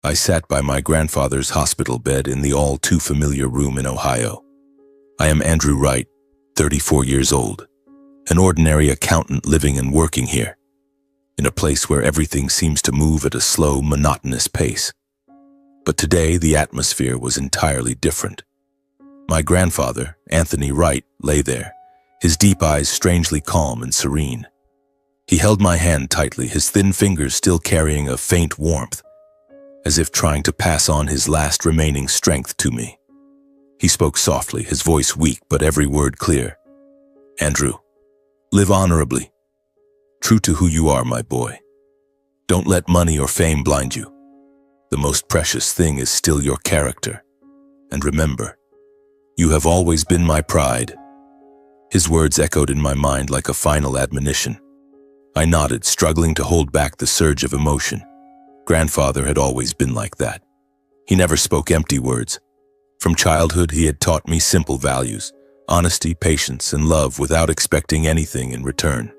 I sat by my grandfather's hospital bed in the all-too-familiar room in Ohio. I am Andrew Wright, 34 years old, an ordinary accountant living and working here, in a place where everything seems to move at a slow, monotonous pace. But today, the atmosphere was entirely different. My grandfather, Anthony Wright, lay there, his deep eyes strangely calm and serene. He held my hand tightly, his thin fingers still carrying a faint warmth, as if trying to pass on his last remaining strength to me. He spoke softly, his voice weak but every word clear. "Andrew, live honorably. True to who you are, my boy. Don't let money or fame blind you. The most precious thing is still your character. And remember, you have always been my pride." His words echoed in my mind like a final admonition. I nodded, struggling to hold back the surge of emotion. Grandfather had always been like that. He never spoke empty words. From childhood, he had taught me simple values: honesty, patience, and love without expecting anything in return.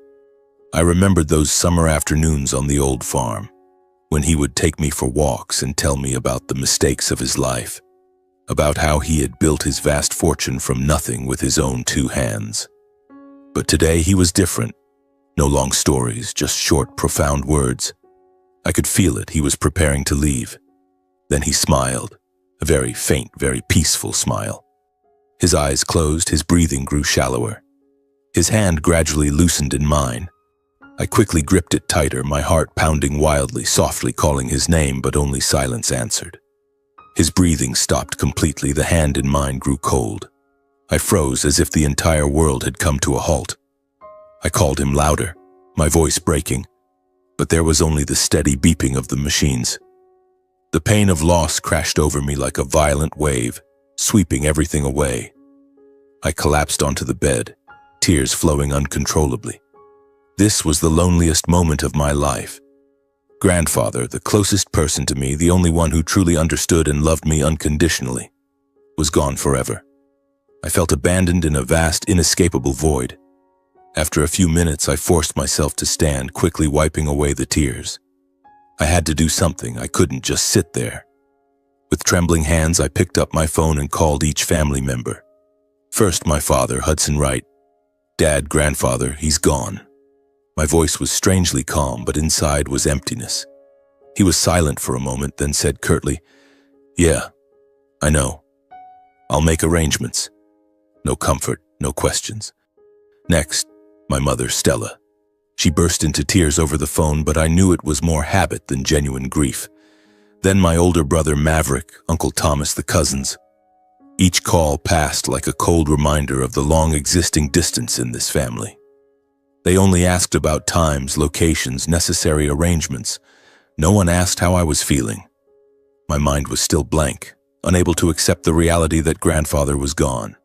I remembered those summer afternoons on the old farm, when he would take me for walks and tell me about the mistakes of his life, about how he had built his vast fortune from nothing with his own two hands. But today he was different. No long stories, just short, profound words. I could feel it. He was preparing to leave. Then he smiled, a very faint, very peaceful smile. His eyes closed, his breathing grew shallower. His hand gradually loosened in mine. I quickly gripped it tighter, my heart pounding wildly, softly calling his name, but only silence answered. His breathing stopped completely, the hand in mine grew cold. I froze as if the entire world had come to a halt. I called him louder, my voice breaking, but there was only the steady beeping of the machines. The pain of loss crashed over me like a violent wave, sweeping everything away. I collapsed onto the bed, tears flowing uncontrollably. This was the loneliest moment of my life. Grandfather, the closest person to me, the only one who truly understood and loved me unconditionally, was gone forever. I felt abandoned in a vast, inescapable void. After a few minutes, I forced myself to stand, quickly wiping away the tears. I had to do something. I couldn't just sit there. With trembling hands, I picked up my phone and called each family member. First, my father, Hudson Wright. "Dad, grandfather, he's gone." My voice was strangely calm, but inside was emptiness. He was silent for a moment, then said curtly, "Yeah, I know. I'll make arrangements." No comfort, no questions. Next, my mother, Stella. She burst into tears over the phone, but I knew it was more habit than genuine grief. Then my older brother, Maverick, Uncle Thomas, the cousins. Each call passed like a cold reminder of the long-existing distance in this family. They only asked about times, locations, necessary arrangements. No one asked how I was feeling. My mind was still blank, unable to accept the reality that grandfather was gone,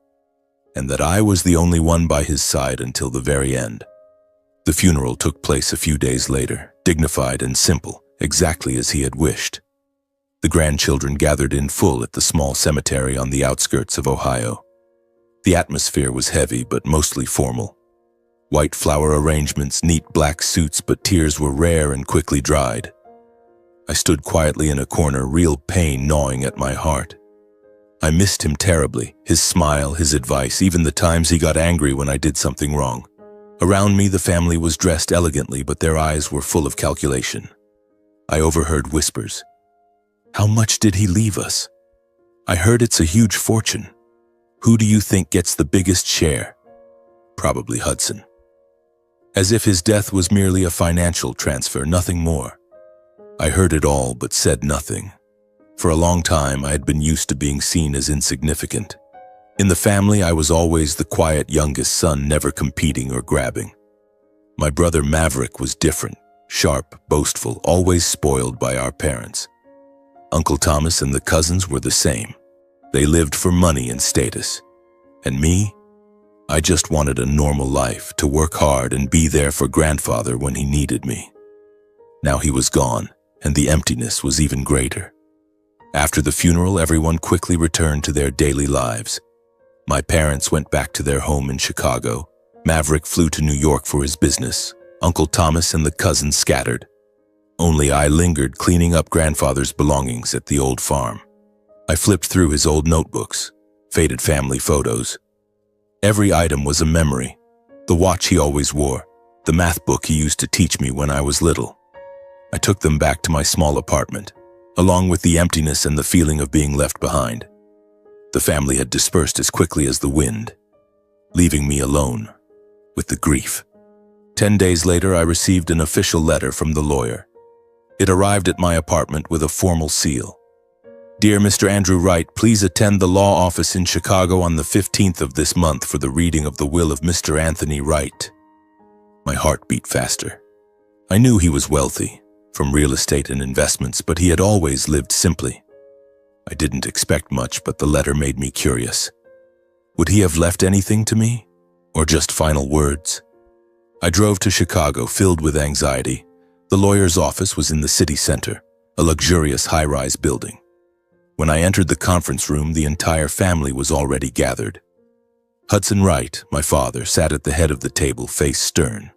and that I was the only one by his side until the very end. The funeral took place a few days later, dignified and simple, exactly as he had wished. The grandchildren gathered in full at the small cemetery on the outskirts of Ohio. The atmosphere was heavy but mostly formal. White flower arrangements, neat black suits, but tears were rare and quickly dried. I stood quietly in a corner, real pain gnawing at my heart. I missed him terribly, his smile, his advice, even the times he got angry when I did something wrong. Around me, the family was dressed elegantly, but their eyes were full of calculation. I overheard whispers. "How much did he leave us? I heard it's a huge fortune. Who do you think gets the biggest share?" Probably Hudson. As if his death was merely a financial transfer, nothing more. I heard it all, but said nothing. For a long time, I had been used to being seen as insignificant. In the family, I was always the quiet youngest son, never competing or grabbing. My brother Maverick was different, sharp, boastful, always spoiled by our parents. Uncle Thomas and the cousins were the same. They lived for money and status. And me? I just wanted a normal life, to work hard and be there for grandfather when he needed me. Now he was gone, and the emptiness was even greater. After the funeral, everyone quickly returned to their daily lives. My parents went back to their home in Chicago. Maverick flew to New York for his business. Uncle Thomas and the cousins scattered. Only I lingered cleaning up grandfather's belongings at the old farm. I flipped through his old notebooks, faded family photos. Every item was a memory. The watch he always wore, the math book he used to teach me when I was little. I took them back to my small apartment, along with the emptiness and the feeling of being left behind. The family had dispersed as quickly as the wind, leaving me alone with the grief. 10 days later, I received an official letter from the lawyer. It arrived at my apartment with a formal seal. Dear Mr. Andrew Wright, please attend the law office in Chicago on the 15th of this month for the reading of the will of Mr. Anthony Wright. My heart beat faster. I knew he was wealthy, from real estate and investments, but he had always lived simply. I didn't expect much, but the letter made me curious. Would he have left anything to me, or just final words? I drove to Chicago filled with anxiety. The lawyer's office was in the city center, a luxurious high-rise building. When I entered the conference room, the entire family was already gathered. Hudson Wright, my father, sat at the head of the table, face stern.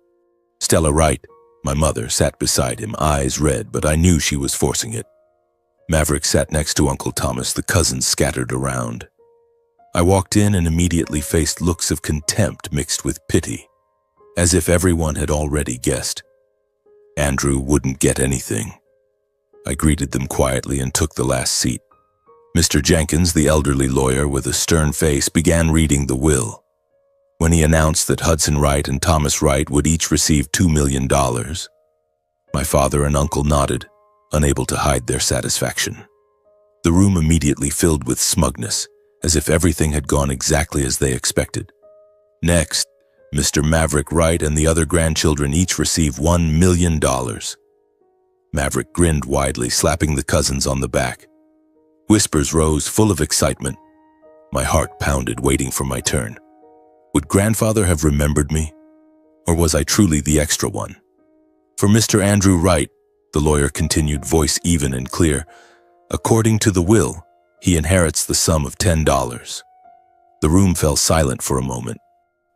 Stella Wright, my mother, sat beside him, eyes red, but I knew she was forcing it. Maverick sat next to Uncle Thomas, the cousins scattered around. I walked in and immediately faced looks of contempt mixed with pity, as if everyone had already guessed. Andrew wouldn't get anything. I greeted them quietly and took the last seat. Mr. Jenkins, the elderly lawyer with a stern face, began reading the will. When he announced that Hudson Wright and Thomas Wright would each receive $2 million, my father and uncle nodded, unable to hide their satisfaction. The room immediately filled with smugness, as if everything had gone exactly as they expected. Next, Mr. Maverick Wright and the other grandchildren each receive $1 million. Maverick grinned widely, slapping the cousins on the back. Whispers rose, full of excitement. My heart pounded, waiting for my turn. Would grandfather have remembered me? Or was I truly the extra one? For Mr. Andrew Wright, the lawyer continued, voice even and clear, according to the will, he inherits the sum of $10. The room fell silent for a moment.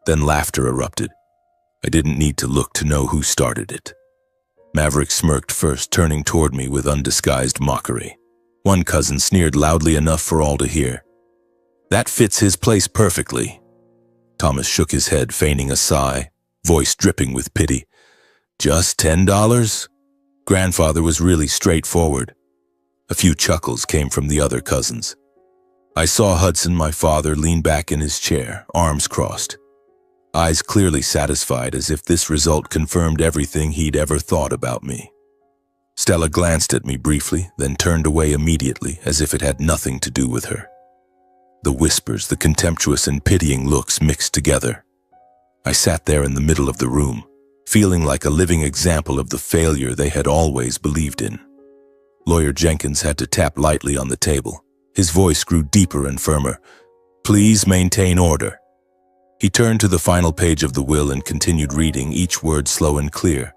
Then laughter erupted. I didn't need to look to know who started it. Maverick smirked first, turning toward me with undisguised mockery. One cousin sneered loudly enough for all to hear. That fits his place perfectly. Thomas shook his head, feigning a sigh, voice dripping with pity. Just $10? Grandfather was really straightforward. A few chuckles came from the other cousins. I saw Hudson, my father, lean back in his chair, arms crossed, eyes clearly satisfied, as if this result confirmed everything he'd ever thought about me. Stella glanced at me briefly, then turned away immediately, as if it had nothing to do with her. The whispers, the contemptuous and pitying looks mixed together. I sat there in the middle of the room, feeling like a living example of the failure they had always believed in. Lawyer Jenkins had to tap lightly on the table. His voice grew deeper and firmer. Please maintain order. He turned to the final page of the will and continued reading, each word slow and clear.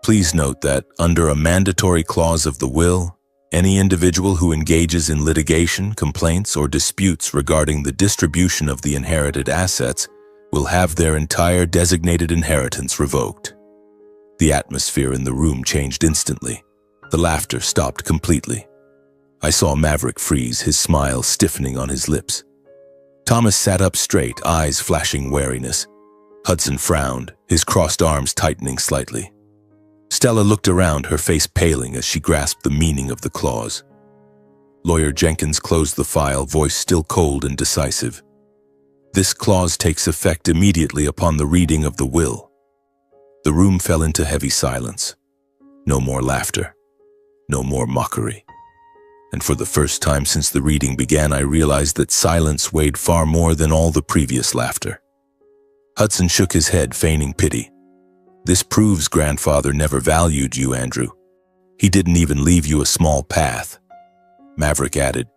Please note that, under a mandatory clause of the will, any individual who engages in litigation, complaints, or disputes regarding the distribution of the inherited assets will have their entire designated inheritance revoked. The atmosphere in the room changed instantly. The laughter stopped completely. I saw Maverick freeze, his smile stiffening on his lips. Thomas sat up straight, eyes flashing wariness. Hudson frowned, his crossed arms tightening slightly. Stella looked around, her face paling as she grasped the meaning of the clause. Lawyer Jenkins closed the file, voice still cold and decisive. This clause takes effect immediately upon the reading of the will. The room fell into heavy silence. No more laughter. No more mockery. And for the first time since the reading began, I realized that silence weighed far more than all the previous laughter. Hudson shook his head, feigning pity. This proves grandfather never valued you, Andrew. He didn't even leave you a small path. Maverick added,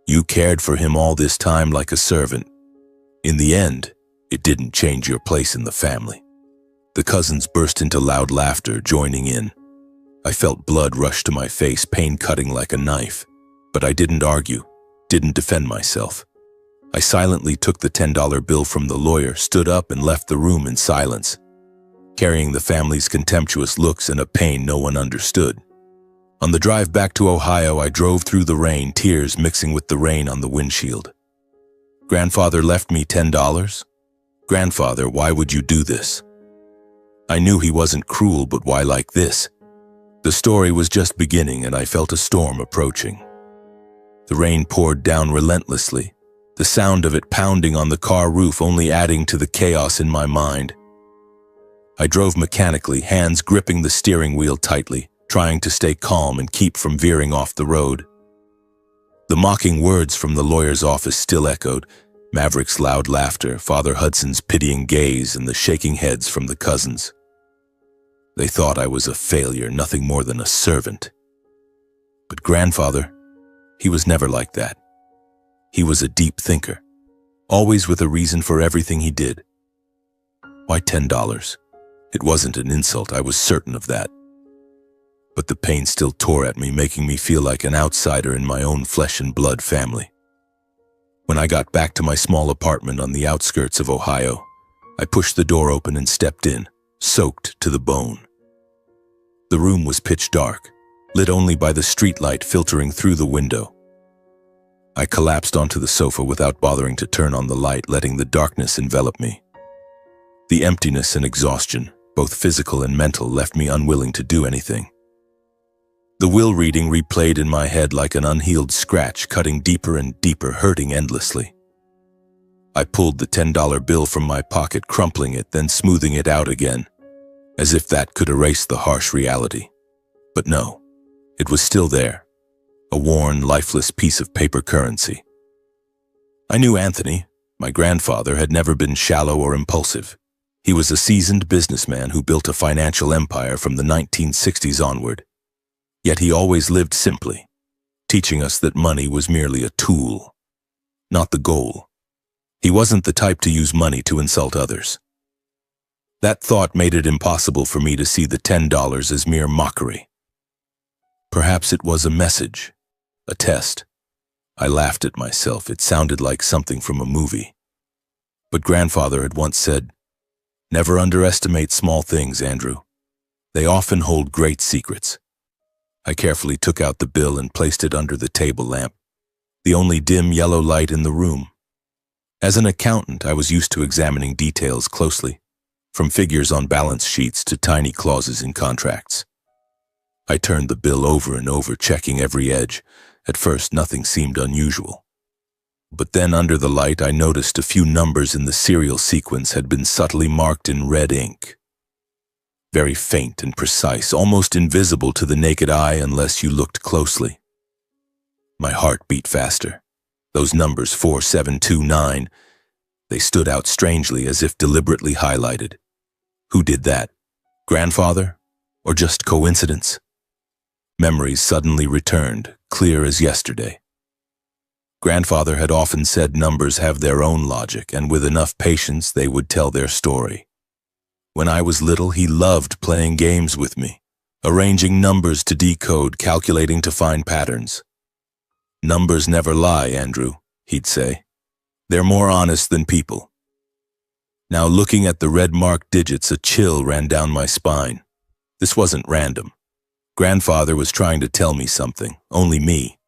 you cared for him all this time like a servant. In the end, it didn't change your place in the family. The cousins burst into loud laughter, joining in. I felt blood rush to my face, pain cutting like a knife. But I didn't argue, didn't defend myself. I silently took the $10 bill from the lawyer, stood up, and left the room in silence. carrying the family's contemptuous looks and a pain no one understood. On the drive back to Ohio, I drove through the rain, tears mixing with the rain on the windshield. Grandfather left me $10? Grandfather, why would you do this? I knew he wasn't cruel, but why like this? The story was just beginning and I felt a storm approaching. The rain poured down relentlessly, the sound of it pounding on the car roof only adding to the chaos in my mind. I drove mechanically, hands gripping the steering wheel tightly, trying to stay calm and keep from veering off the road. The mocking words from the lawyer's office still echoed, Maverick's loud laughter, Father Hudson's pitying gaze, and the shaking heads from the cousins. They thought I was a failure, nothing more than a servant. But Grandfather, he was never like that. He was a deep thinker, always with a reason for everything he did. Why $10? It wasn't an insult, I was certain of that. But the pain still tore at me, making me feel like an outsider in my own flesh and blood family. When I got back to my small apartment on the outskirts of Ohio, I pushed the door open and stepped in, soaked to the bone. The room was pitch dark, lit only by the streetlight filtering through the window. I collapsed onto the sofa without bothering to turn on the light, letting the darkness envelop me. The emptiness and exhaustion, both physical and mental, left me unwilling to do anything. The will reading replayed in my head like an unhealed scratch, cutting deeper and deeper, hurting endlessly. I pulled the $10 bill from my pocket, crumpling it, then smoothing it out again, as if that could erase the harsh reality. But no, it was still there, a worn, lifeless piece of paper currency. I knew Anthony, my grandfather, had never been shallow or impulsive. He was a seasoned businessman who built a financial empire from the 1960s onward. Yet he always lived simply, teaching us that money was merely a tool, not the goal. He wasn't the type to use money to insult others. That thought made it impossible for me to see the $10 as mere mockery. Perhaps it was a message, a test. I laughed at myself. It sounded like something from a movie. But Grandfather had once said, "Never underestimate small things, Andrew. They often hold great secrets." I carefully took out the bill and placed it under the table lamp, the only dim yellow light in the room. As an accountant, I was used to examining details closely, from figures on balance sheets to tiny clauses in contracts. I turned the bill over and over, checking every edge. At first, nothing seemed unusual. But then, under the light, I noticed a few numbers in the serial sequence had been subtly marked in red ink. Very faint and precise, almost invisible to the naked eye unless you looked closely. My heart beat faster. Those numbers 4729, they stood out strangely, as if deliberately highlighted. Who did that? Grandfather? Or just coincidence? Memories suddenly returned, clear as yesterday. Grandfather had often said numbers have their own logic, and with enough patience they would tell their story. When I was little, he loved playing games with me, arranging numbers to decode, calculating to find patterns. "Numbers never lie, Andrew," he'd say. "They're more honest than people." Now, looking at the red-marked digits, a chill ran down my spine. This wasn't random. Grandfather was trying to tell me something, only me.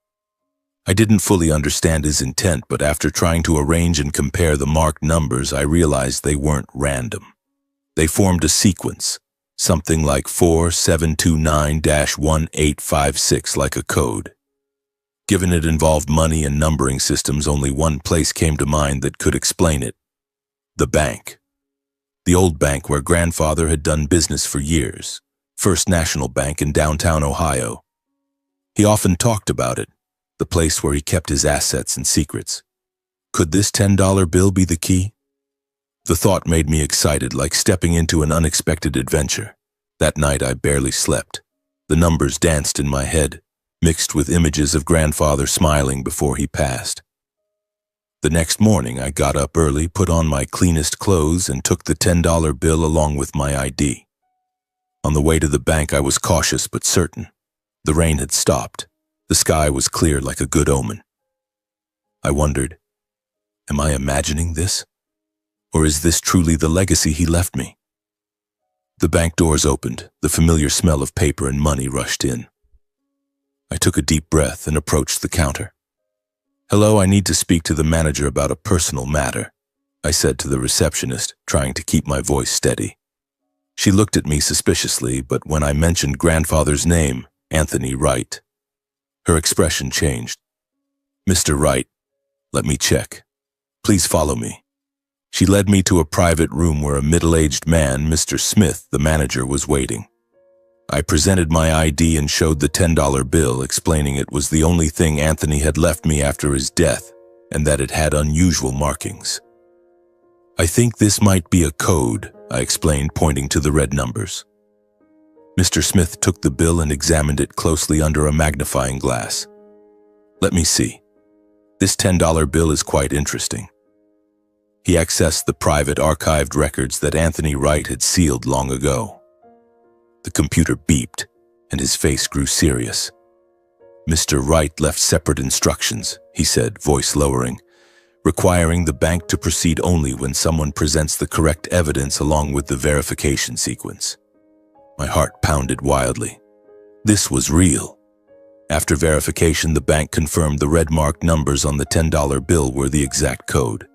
I didn't fully understand his intent, but after trying to arrange and compare the marked numbers, I realized they weren't random. They formed a sequence, something like 4729-1856, like a code. Given it involved money and numbering systems, only one place came to mind that could explain it: the bank. The old bank where Grandfather had done business for years, First National Bank in downtown Ohio. He often talked about it, the place where he kept his assets and secrets. Could this $10 bill be the key? The thought made me excited, like stepping into an unexpected adventure. That night I barely slept. The numbers danced in my head, mixed with images of Grandfather smiling before he passed. The next morning I got up early, put on my cleanest clothes, and took the $10 bill along with my ID. On the way to the bank I was cautious but certain. The rain had stopped. The sky was clear like a good omen. I wondered, am I imagining this? Or is this truly the legacy he left me? The bank doors opened, the familiar smell of paper and money rushed in. I took a deep breath and approached the counter. "Hello, I need to speak to the manager about a personal matter," I said to the receptionist, trying to keep my voice steady. She looked at me suspiciously, but when I mentioned grandfather's name, Anthony Wright, her expression changed. "Mr. Wright, let me check. Please follow me." She led me to a private room where a middle-aged man, Mr. Smith, the manager, was waiting. I presented my ID and showed the $10 bill, explaining it was the only thing Anthony had left me after his death, and that it had unusual markings. "I think this might be a code," I explained, pointing to the red numbers. Mr. Smith took the bill and examined it closely under a magnifying glass. "Let me see. This $10 bill is quite interesting." He accessed the private archived records that Anthony Wright had sealed long ago. The computer beeped, and his face grew serious. "Mr. Wright left separate instructions," he said, voice lowering, "requiring the bank to proceed only when someone presents the correct evidence along with the verification sequence." My heart pounded wildly. This was real. After verification, the bank confirmed the red-marked numbers on the $10 bill were the exact code.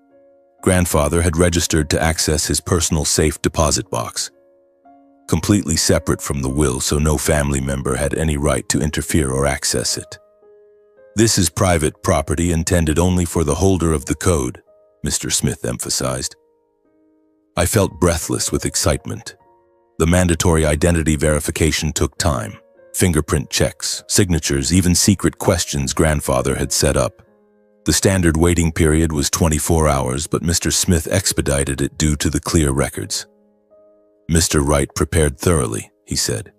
Grandfather had registered to access his personal safe deposit box, completely separate from the will, so no family member had any right to interfere or access it. "This is private property intended only for the holder of the code," Mr. Smith emphasized. I felt breathless with excitement. The mandatory identity verification took time. Fingerprint checks, signatures, even secret questions grandfather had set up. The standard waiting period was 24 hours, but Mr. Smith expedited it due to the clear records. "Mr. Wright prepared thoroughly," he said.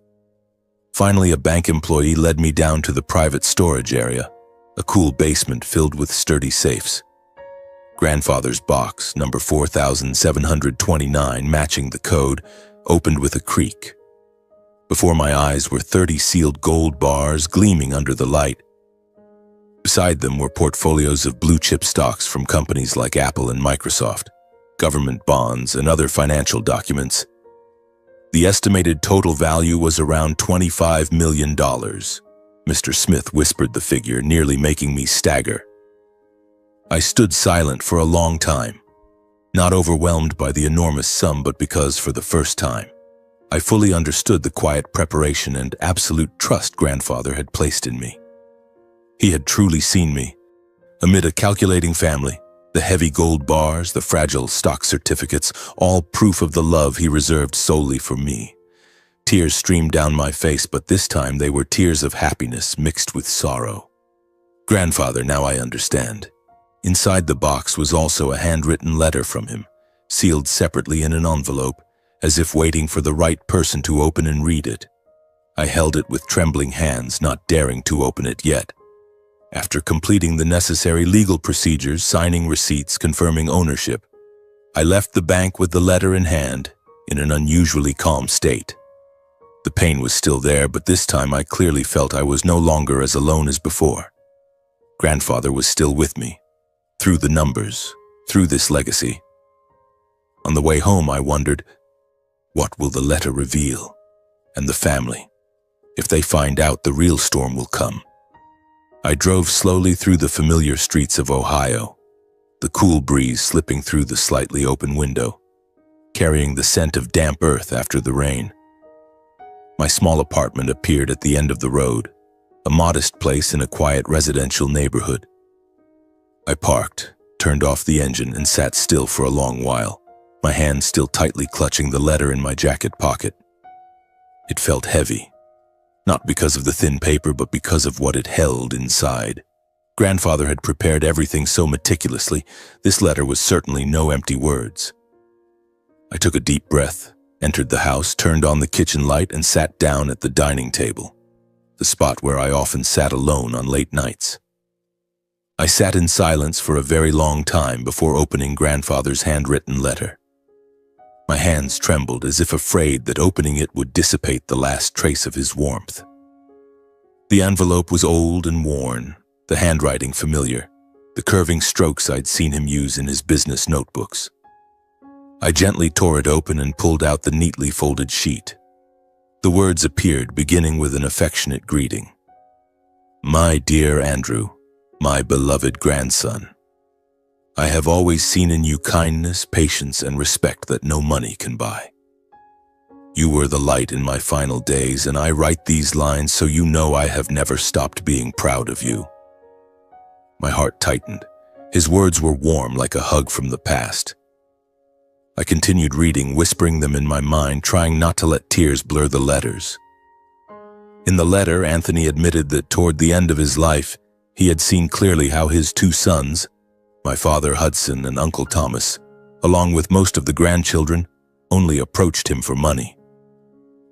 Finally, a bank employee led me down to the private storage area, a cool basement filled with sturdy safes. Grandfather's box, number 4729, matching the code, opened with a creak. Before my eyes were 30 sealed gold bars gleaming under the light. Beside them were portfolios of blue-chip stocks from companies like Apple and Microsoft, government bonds, and other financial documents. The estimated total value was around $25 million. Mr. Smith whispered the figure, nearly making me stagger. I stood silent for a long time, not overwhelmed by the enormous sum, but because, for the first time, I fully understood the quiet preparation and absolute trust grandfather had placed in me. He had truly seen me, amid a calculating family, the heavy gold bars, the fragile stock certificates, all proof of the love he reserved solely for me. Tears streamed down my face, but this time they were tears of happiness mixed with sorrow. "Grandfather, now I understand." Inside the box was also a handwritten letter from him, sealed separately in an envelope, as if waiting for the right person to open and read it. I held it with trembling hands, not daring to open it yet. After completing the necessary legal procedures, signing receipts, confirming ownership, I left the bank with the letter in hand, in an unusually calm state. The pain was still there, but this time I clearly felt I was no longer as alone as before. Grandfather was still with me, through the numbers, through this legacy. On the way home, I wondered, what will the letter reveal? And the family? If they find out, the real storm will come. I drove slowly through the familiar streets of Ohio, the cool breeze slipping through the slightly open window, carrying the scent of damp earth after the rain. My small apartment appeared at the end of the road, a modest place in a quiet residential neighborhood. I parked, turned off the engine, and sat still for a long while, my hand still tightly clutching the letter in my jacket pocket. It felt heavy. Not because of the thin paper, but because of what it held inside. Grandfather had prepared everything so meticulously, this letter was certainly no empty words. I took a deep breath, entered the house, turned on the kitchen light, and sat down at the dining table, the spot where I often sat alone on late nights. I sat in silence for a very long time before opening grandfather's handwritten letter. My hands trembled as if afraid that opening it would dissipate the last trace of his warmth. The envelope was old and worn, the handwriting familiar, the curving strokes I'd seen him use in his business notebooks. I gently tore it open and pulled out the neatly folded sheet. The words appeared, beginning with an affectionate greeting. My dear Andrew, my beloved grandson, I have always seen in you kindness, patience, and respect that no money can buy. You were the light in my final days, and I write these lines so you know I have never stopped being proud of you. My heart tightened. His words were warm like a hug from the past. I continued reading, whispering them in my mind, trying not to let tears blur the letters. In the letter, Anthony admitted that toward the end of his life, he had seen clearly how his two sons, my father Hudson and Uncle Thomas, along with most of the grandchildren, only approached him for money.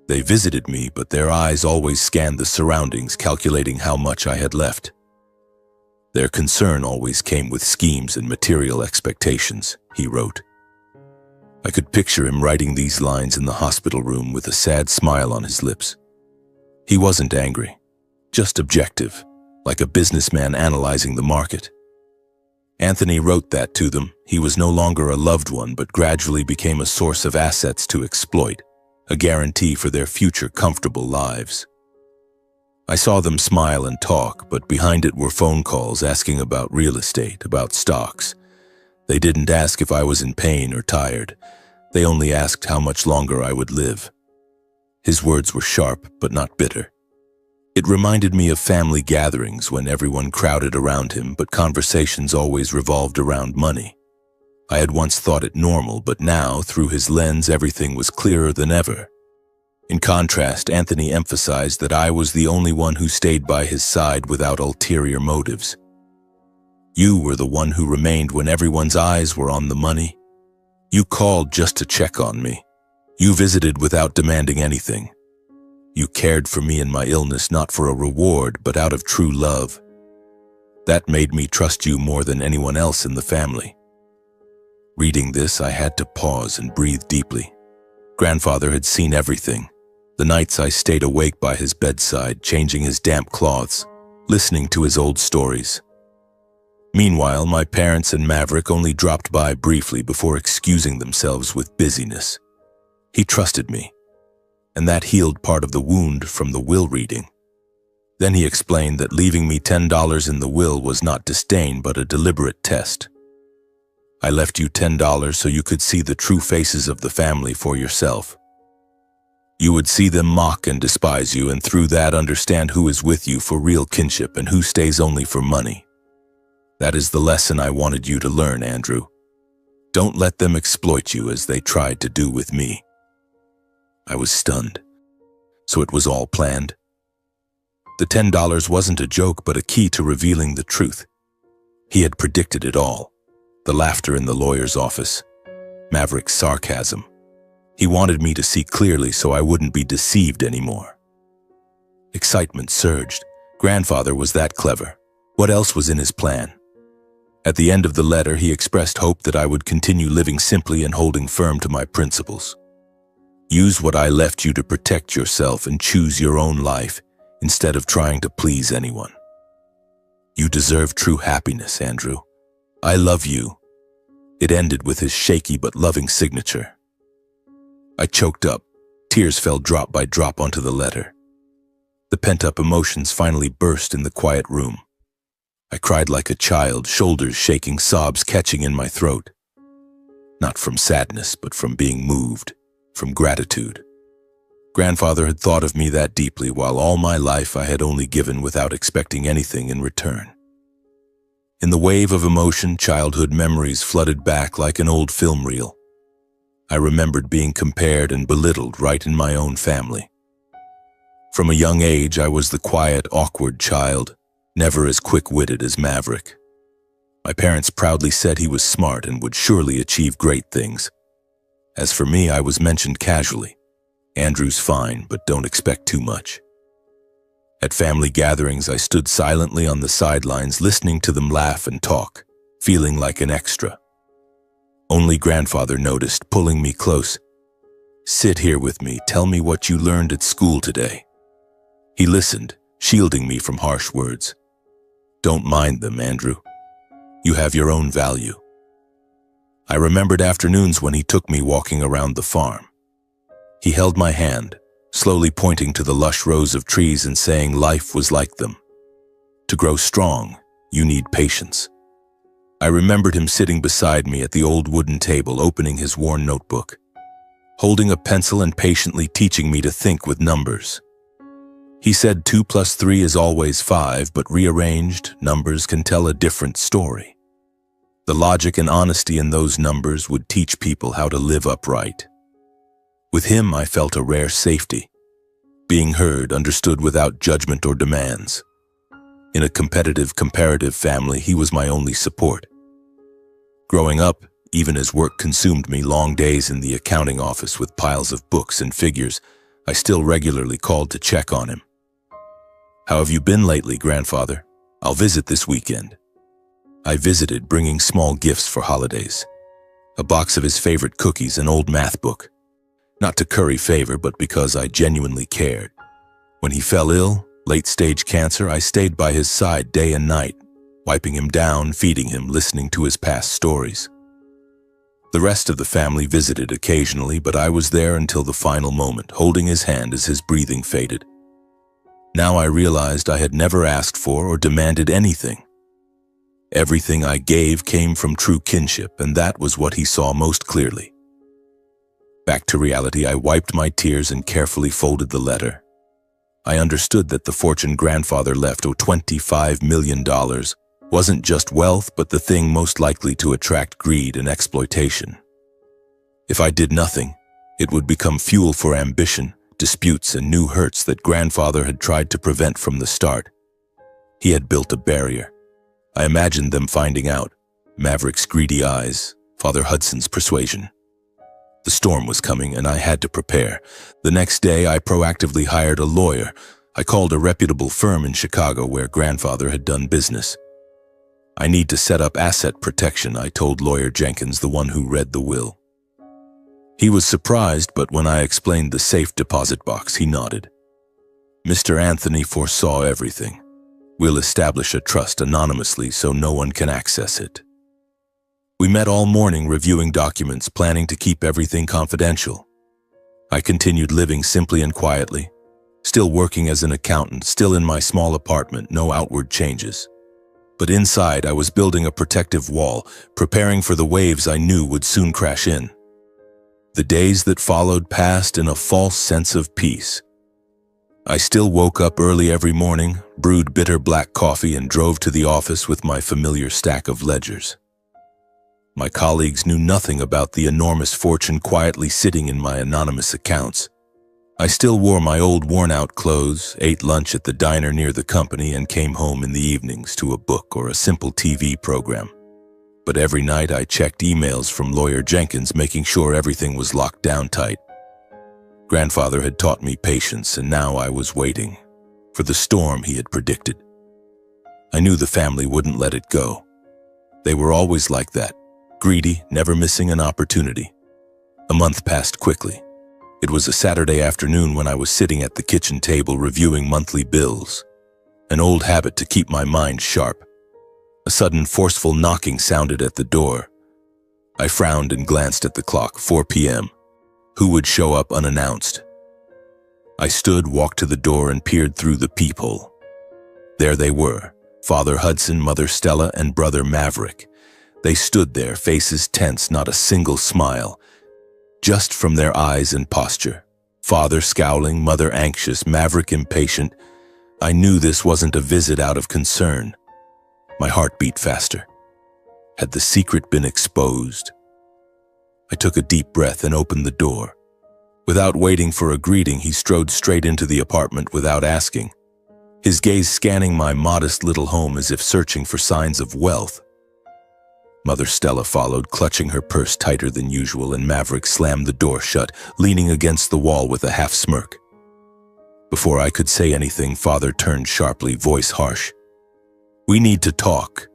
They visited me, but their eyes always scanned the surroundings, calculating how much I had left. Their concern always came with schemes and material expectations, he wrote. I could picture him writing these lines in the hospital room with a sad smile on his lips. He wasn't angry, just objective, like a businessman analyzing the market. Anthony wrote that to them. He was no longer a loved one, but gradually became a source of assets to exploit, a guarantee for their future comfortable lives. I saw them smile and talk, but behind it were phone calls asking about real estate, about stocks. They didn't ask if I was in pain or tired. They only asked how much longer I would live. His words were sharp, but not bitter. It reminded me of family gatherings when everyone crowded around him, but conversations always revolved around money. I had once thought it normal, but now, through his lens, everything was clearer than ever. In contrast, Anthony emphasized that I was the only one who stayed by his side without ulterior motives. You were the one who remained when everyone's eyes were on the money. You called just to check on me. You visited without demanding anything. You cared for me in my illness, not for a reward, but out of true love. That made me trust you more than anyone else in the family. Reading this, I had to pause and breathe deeply. Grandfather had seen everything. The nights I stayed awake by his bedside, changing his damp cloths, listening to his old stories. Meanwhile, my parents and Maverick only dropped by briefly before excusing themselves with busyness. He trusted me, and that healed part of the wound from the will reading. Then he explained that leaving me $10 in the will was not disdain but a deliberate test. I left you $10 so you could see the true faces of the family for yourself. You would see them mock and despise you, and through that understand who is with you for real kinship and who stays only for money. That is the lesson I wanted you to learn, Andrew. Don't let them exploit you as they tried to do with me. I was stunned. So it was all planned. The $10 wasn't a joke, but a key to revealing the truth. He had predicted it all. The laughter in the lawyer's office. Maverick's sarcasm. He wanted me to see clearly so I wouldn't be deceived anymore. Excitement surged. Grandfather was that clever. What else was in his plan? At the end of the letter, he expressed hope that I would continue living simply and holding firm to my principles. Use what I left you to protect yourself and choose your own life instead of trying to please anyone. You deserve true happiness, Andrew. I love you. It ended with his shaky but loving signature. I choked up. Tears fell drop by drop onto the letter. The pent-up emotions finally burst in the quiet room. I cried like a child, shoulders shaking, sobs catching in my throat. Not from sadness, but from being moved, from gratitude. Grandfather had thought of me that deeply, while all my life I had only given without expecting anything in return. In the wave of emotion, childhood memories flooded back like an old film reel. I remembered being compared and belittled right in my own family. From a young age, I was the quiet, awkward child, never as quick-witted as Maverick. My parents proudly said he was smart and would surely achieve great things. As for me, I was mentioned casually. Andrew's fine, but don't expect too much. At family gatherings, I stood silently on the sidelines, listening to them laugh and talk, feeling like an extra. Only Grandfather noticed, pulling me close. Sit here with me, tell me what you learned at school today. He listened, shielding me from harsh words. Don't mind them, Andrew. You have your own value. I remembered afternoons when he took me walking around the farm. He held my hand, slowly pointing to the lush rows of trees and saying life was like them. To grow strong, you need patience. I remembered him sitting beside me at the old wooden table, opening his worn notebook, holding a pencil and patiently teaching me to think with numbers. He said 2 + 3 is always 5, but rearranged, numbers can tell a different story. The logic and honesty in those numbers would teach people how to live upright. With him, I felt a rare safety, being heard, understood without judgment or demands. In a competitive, comparative family, he was my only support. Growing up, even as work consumed me, long days in the accounting office with piles of books and figures, I still regularly called to check on him. "How have you been lately, grandfather? I'll visit this weekend." I visited, bringing small gifts for holidays. A box of his favorite cookies, an old math book. Not to curry favor, but because I genuinely cared. When he fell ill, late-stage cancer, I stayed by his side day and night, wiping him down, feeding him, listening to his past stories. The rest of the family visited occasionally, but I was there until the final moment, holding his hand as his breathing faded. Now I realized I had never asked for or demanded anything. Everything I gave came from true kinship, and that was what he saw most clearly. Back to reality, I wiped my tears and carefully folded the letter. I understood that the fortune grandfather left, $25 million, wasn't just wealth, but the thing most likely to attract greed and exploitation. If I did nothing, it would become fuel for ambition, disputes, and new hurts that grandfather had tried to prevent from the start. He had built a barrier. I imagined them finding out. Maverick's greedy eyes, Father Hudson's persuasion. The storm was coming, and I had to prepare. The next day, I proactively hired a lawyer. I called a reputable firm in Chicago where grandfather had done business. "I need to set up asset protection," I told Lawyer Jenkins, the one who read the will. He was surprised, but when I explained the safe deposit box, he nodded. "Mr. Anthony foresaw everything. We'll establish a trust anonymously so no one can access it." We met all morning reviewing documents, planning to keep everything confidential. I continued living simply and quietly, still working as an accountant, still in my small apartment, no outward changes. But inside, I was building a protective wall, preparing for the waves I knew would soon crash in. The days that followed passed in a false sense of peace. I still woke up early every morning, brewed bitter black coffee, and drove to the office with my familiar stack of ledgers. My colleagues knew nothing about the enormous fortune quietly sitting in my anonymous accounts. I still wore my old worn-out clothes, ate lunch at the diner near the company, and came home in the evenings to a book or a simple TV program. But every night I checked emails from Lawyer Jenkins, making sure everything was locked down tight. Grandfather had taught me patience, and now I was waiting for the storm he had predicted. I knew the family wouldn't let it go. They were always like that, greedy, never missing an opportunity. A month passed quickly. It was a Saturday afternoon when I was sitting at the kitchen table reviewing monthly bills, an old habit to keep my mind sharp. A sudden forceful knocking sounded at the door. I frowned and glanced at the clock, 4 p.m. Who would show up unannounced? I stood, walked to the door, and peered through the peephole. There they were, Father Hudson, Mother Stella, and Brother Maverick. They stood there, faces tense, not a single smile, just from their eyes and posture. Father scowling, Mother anxious, Maverick impatient. I knew this wasn't a visit out of concern. My heart beat faster. Had the secret been exposed? I took a deep breath and opened the door. Without waiting for a greeting, he strode straight into the apartment without asking, his gaze scanning my modest little home as if searching for signs of wealth. Mother Stella followed, clutching her purse tighter than usual, and Maverick slammed the door shut, leaning against the wall with a half-smirk. Before I could say anything, Father turned sharply, voice harsh. "We need to talk.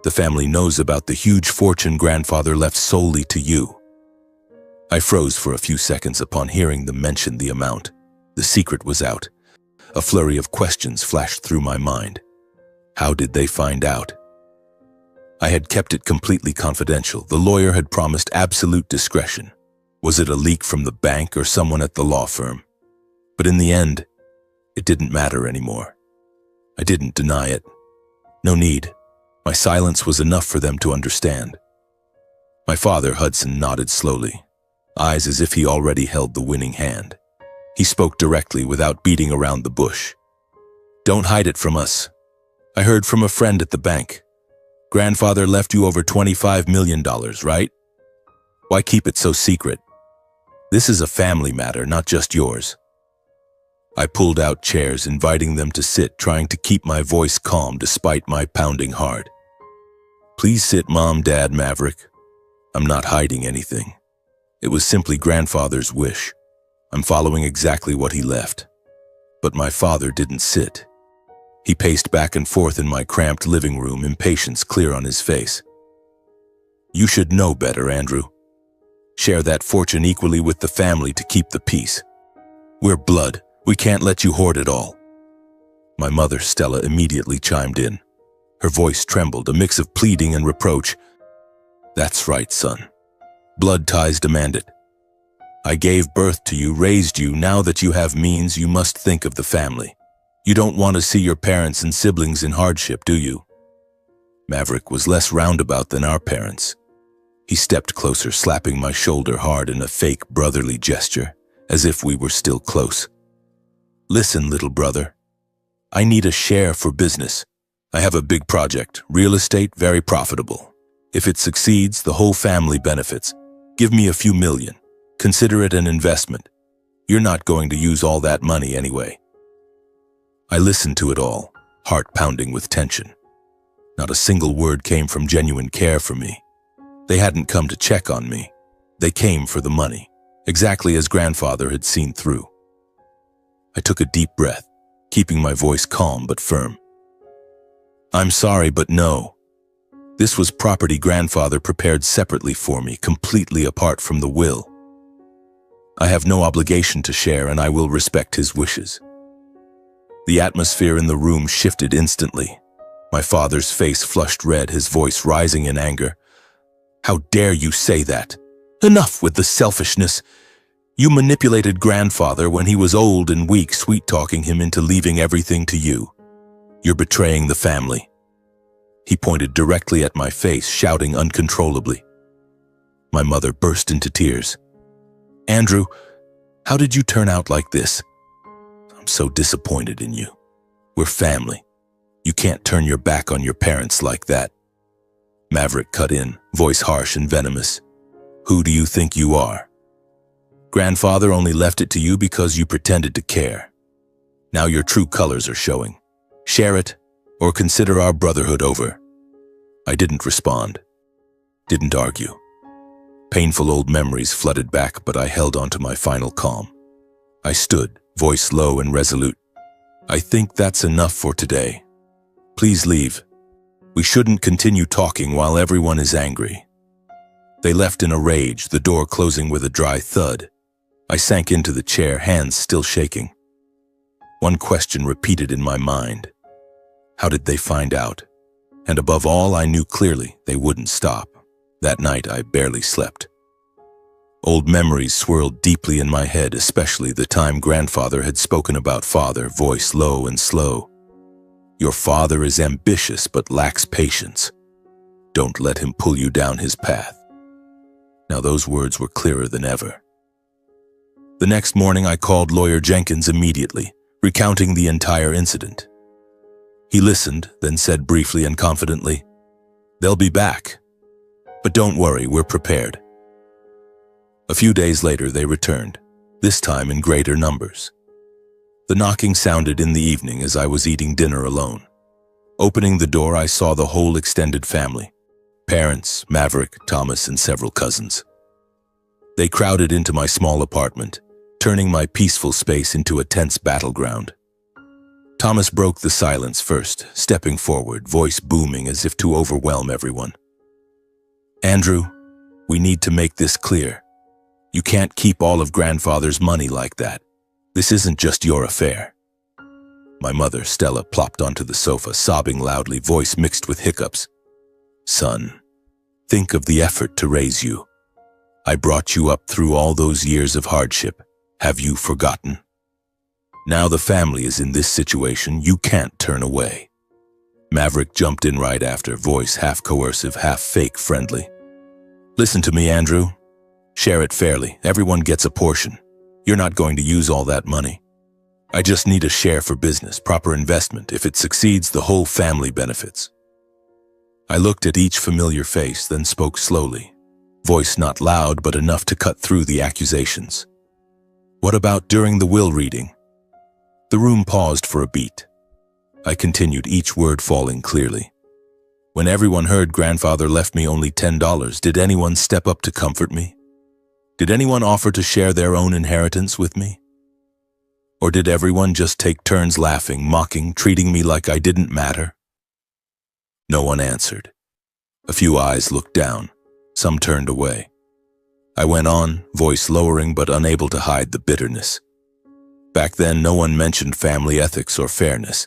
The family knows about the huge fortune grandfather left solely to you." I froze for a few seconds upon hearing them mention the amount. The secret was out. A flurry of questions flashed through my mind. How did they find out? I had kept it completely confidential. The lawyer had promised absolute discretion. Was it a leak from the bank or someone at the law firm? But in the end, it didn't matter anymore. I didn't deny it. No need. My silence was enough for them to understand. My father, Hudson, nodded slowly, eyes as if he already held the winning hand. He spoke directly without beating around the bush. Don't hide it from us. I heard from a friend at the bank. Grandfather left you over $25 million, right? Why keep it so secret? This is a family matter, not just yours. I pulled out chairs, inviting them to sit, trying to keep my voice calm despite my pounding heart. Please sit, Mom, Dad, Maverick. I'm not hiding anything. It was simply Grandfather's wish. I'm following exactly what he left. But my father didn't sit. He paced back and forth in my cramped living room, impatience clear on his face. You should know better, Andrew. Share that fortune equally with the family to keep the peace. We're blood. We can't let you hoard it all. My mother, Stella, immediately chimed in. Her voice trembled, a mix of pleading and reproach. That's right, son. Blood ties demand it. I gave birth to you, raised you. Now that you have means, you must think of the family. You don't want to see your parents and siblings in hardship, do you? Maverick was less roundabout than our parents. He stepped closer, slapping my shoulder hard in a fake brotherly gesture, as if we were still close. Listen, little brother. I need a share for business. I have a big project, real estate, very profitable. If it succeeds, the whole family benefits. Give me a few million. Consider it an investment. You're not going to use all that money anyway. I listened to it all, heart pounding with tension. Not a single word came from genuine care for me. They hadn't come to check on me. They came for the money, exactly as Grandfather had seen through. I took a deep breath, keeping my voice calm but firm. I'm sorry, but no. This was property Grandfather prepared separately for me, completely apart from the will. I have no obligation to share, and I will respect his wishes. The atmosphere in the room shifted instantly. My father's face flushed red, his voice rising in anger. How dare you say that? Enough with the selfishness. You manipulated Grandfather when he was old and weak, sweet-talking him into leaving everything to you. You're betraying the family. He pointed directly at my face, shouting uncontrollably. My mother burst into tears. Andrew, how did you turn out like this? I'm so disappointed in you. We're family. You can't turn your back on your parents like that. Maverick cut in, voice harsh and venomous. Who do you think you are? Grandfather only left it to you because you pretended to care. Now your true colors are showing. Share it, or consider our brotherhood over. I didn't respond. Didn't argue. Painful old memories flooded back, but I held on to my final calm. I stood, voice low and resolute. I think that's enough for today. Please leave. We shouldn't continue talking while everyone is angry. They left in a rage, the door closing with a dry thud. I sank into the chair, hands still shaking. One question repeated in my mind. How did they find out? And above all, I knew clearly they wouldn't stop. That night, I barely slept. Old memories swirled deeply in my head, especially the time Grandfather had spoken about father, voice low and slow. Your father is ambitious but lacks patience. Don't let him pull you down his path. Now those words were clearer than ever. The next morning, I called Lawyer Jenkins immediately, recounting the entire incident. He listened, then said briefly and confidently, "They'll be back. But don't worry, we're prepared." A few days later, they returned, this time in greater numbers. The knocking sounded in the evening as I was eating dinner alone. Opening the door, I saw the whole extended family. Parents, Maverick, Thomas, and several cousins. They crowded into my small apartment, turning my peaceful space into a tense battleground. Thomas broke the silence first, stepping forward, voice booming as if to overwhelm everyone. Andrew, we need to make this clear. You can't keep all of Grandfather's money like that. This isn't just your affair. My mother, Stella, plopped onto the sofa, sobbing loudly, voice mixed with hiccups. Son, think of the effort to raise you. I brought you up through all those years of hardship. Have you forgotten? Now the family is in this situation, you can't turn away. Maverick jumped in right after, voice half coercive, half fake friendly. Listen to me, Andrew. Share it fairly. Everyone gets a portion. You're not going to use all that money. I just need a share for business, proper investment. If it succeeds, the whole family benefits. I looked at each familiar face, then spoke slowly, voice not loud but enough to cut through the accusations. What about during the will reading? The room paused for a beat. I continued, each word falling clearly. When everyone heard grandfather left me only $10, did anyone step up to comfort me? Did anyone offer to share their own inheritance with me? Or did everyone just take turns laughing, mocking, treating me like I didn't matter? No one answered. A few eyes looked down, some turned away. I went on, voice lowering but unable to hide the bitterness. Back then, no one mentioned family ethics or fairness.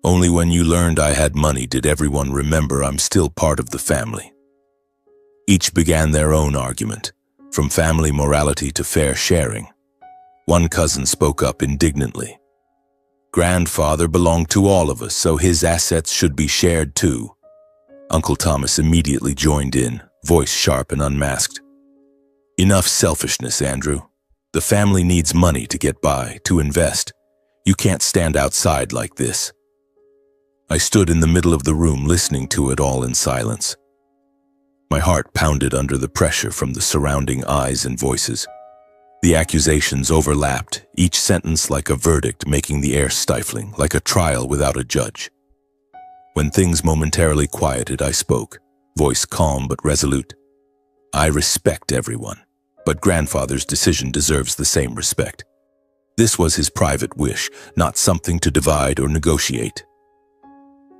Only when you learned I had money did everyone remember I'm still part of the family. Each began their own argument, from family morality to fair sharing. One cousin spoke up indignantly. Grandfather belonged to all of us, so his assets should be shared too. Uncle Thomas immediately joined in, voice sharp and unmasked. Enough selfishness, Andrew. The family needs money to get by, to invest. You can't stand outside like this. I stood in the middle of the room listening to it all in silence. My heart pounded under the pressure from the surrounding eyes and voices. The accusations overlapped, each sentence like a verdict, making the air stifling, like a trial without a judge. When things momentarily quieted, I spoke, voice calm but resolute. I respect everyone, but grandfather's decision deserves the same respect. This was his private wish, not something to divide or negotiate.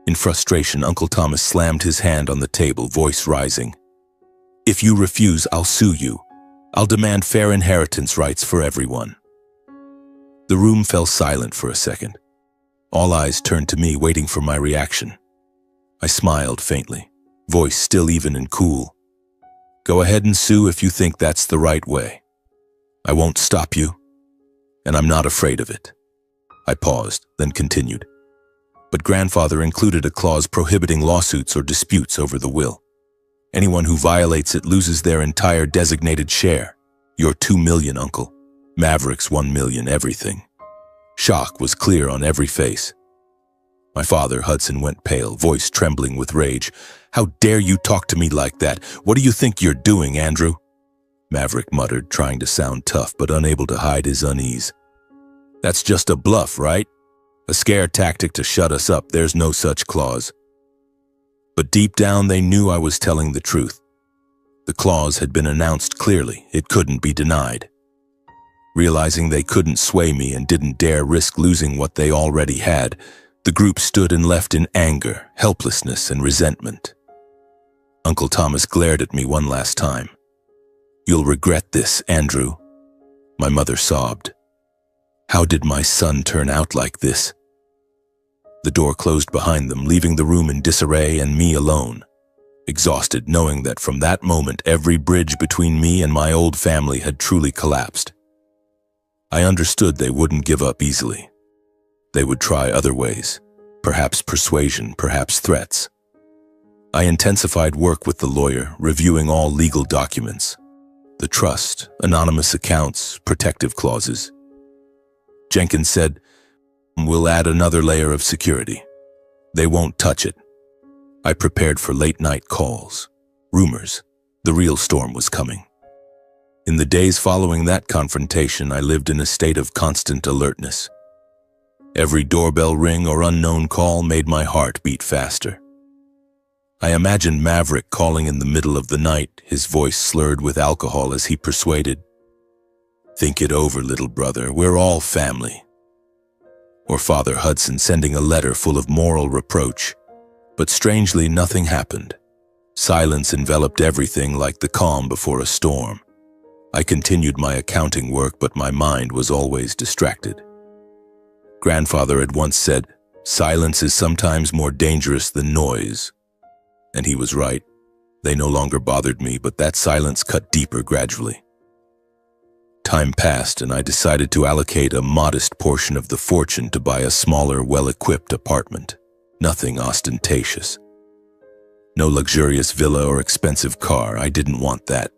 In frustration, Uncle Thomas slammed his hand on the table, voice rising. If you refuse, I'll sue you. I'll demand fair inheritance rights for everyone. The room fell silent for a second. All eyes turned to me, waiting for my reaction. I smiled faintly, voice still even and cool. Go ahead and sue if you think that's the right way. I won't stop you, and I'm not afraid of it. I paused, then continued. But grandfather included a clause prohibiting lawsuits or disputes over the will. Anyone who violates it loses their entire designated share. Your $2 million, Uncle. Maverick's $1 million, everything. Shock was clear on every face. My father, Hudson, went pale, voice trembling with rage. How dare you talk to me like that? What do you think you're doing, Andrew? Maverick muttered, trying to sound tough but unable to hide his unease. That's just a bluff, right? A scare tactic to shut us up. There's no such clause. But deep down they knew I was telling the truth. The clause had been announced clearly. It couldn't be denied. Realizing they couldn't sway me and didn't dare risk losing what they already had, the group stood and left in anger, helplessness, and resentment. Uncle Thomas glared at me one last time. You'll regret this, Andrew. My mother sobbed. How did my son turn out like this? The door closed behind them, leaving the room in disarray and me alone, exhausted knowing that from that moment every bridge between me and my old family had truly collapsed. I understood they wouldn't give up easily. They would try other ways, perhaps persuasion, perhaps threats. I intensified work with the lawyer, reviewing all legal documents, the trust, anonymous accounts, protective clauses. Jenkins said, we'll add another layer of security. They won't touch it. I prepared for late-night calls, rumors. The real storm was coming. In the days following that confrontation, I lived in a state of constant alertness. Every doorbell ring or unknown call made my heart beat faster. I imagined Maverick calling in the middle of the night, his voice slurred with alcohol as he persuaded, "Think it over, little brother, we're all family." Or Father Hudson sending a letter full of moral reproach. But strangely, nothing happened. Silence enveloped everything like the calm before a storm. I continued my accounting work, but my mind was always distracted. Grandfather had once said, "Silence is sometimes more dangerous than noise." And he was right. They no longer bothered me, but that silence cut deeper gradually. Time passed, and I decided to allocate a modest portion of the fortune to buy a smaller, well-equipped apartment. Nothing ostentatious. No luxurious villa or expensive car. I didn't want that.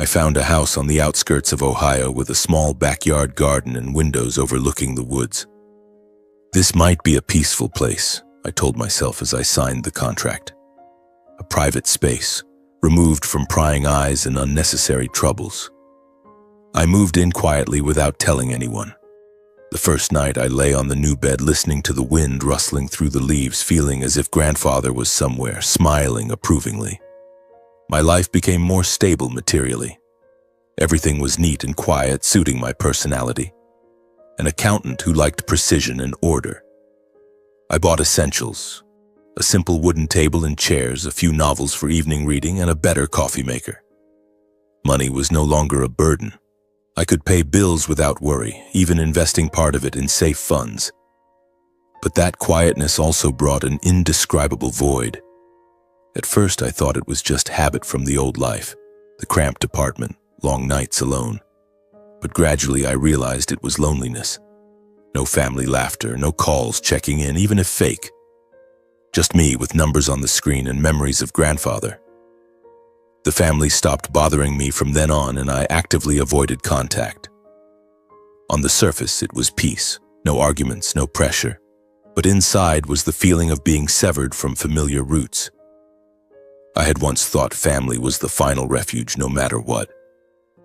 I found a house on the outskirts of Ohio with a small backyard garden and windows overlooking the woods. This might be a peaceful place, I told myself as I signed the contract. A private space, removed from prying eyes and unnecessary troubles. I moved in quietly without telling anyone. The first night I lay on the new bed listening to the wind rustling through the leaves, feeling as if grandfather was somewhere, smiling approvingly. My life became more stable materially. Everything was neat and quiet, suiting my personality. An accountant who liked precision and order. I bought essentials. A simple wooden table and chairs, a few novels for evening reading, and a better coffee maker. Money was no longer a burden. I could pay bills without worry, even investing part of it in safe funds. But that quietness also brought an indescribable void. At first I thought it was just habit from the old life, the cramped apartment, long nights alone. But gradually I realized it was loneliness. No family laughter, no calls checking in, even if fake. Just me with numbers on the screen and memories of grandfather. The family stopped bothering me from then on, and I actively avoided contact. On the surface, it was peace, no arguments, no pressure. But inside was the feeling of being severed from familiar roots. I had once thought family was the final refuge no matter what.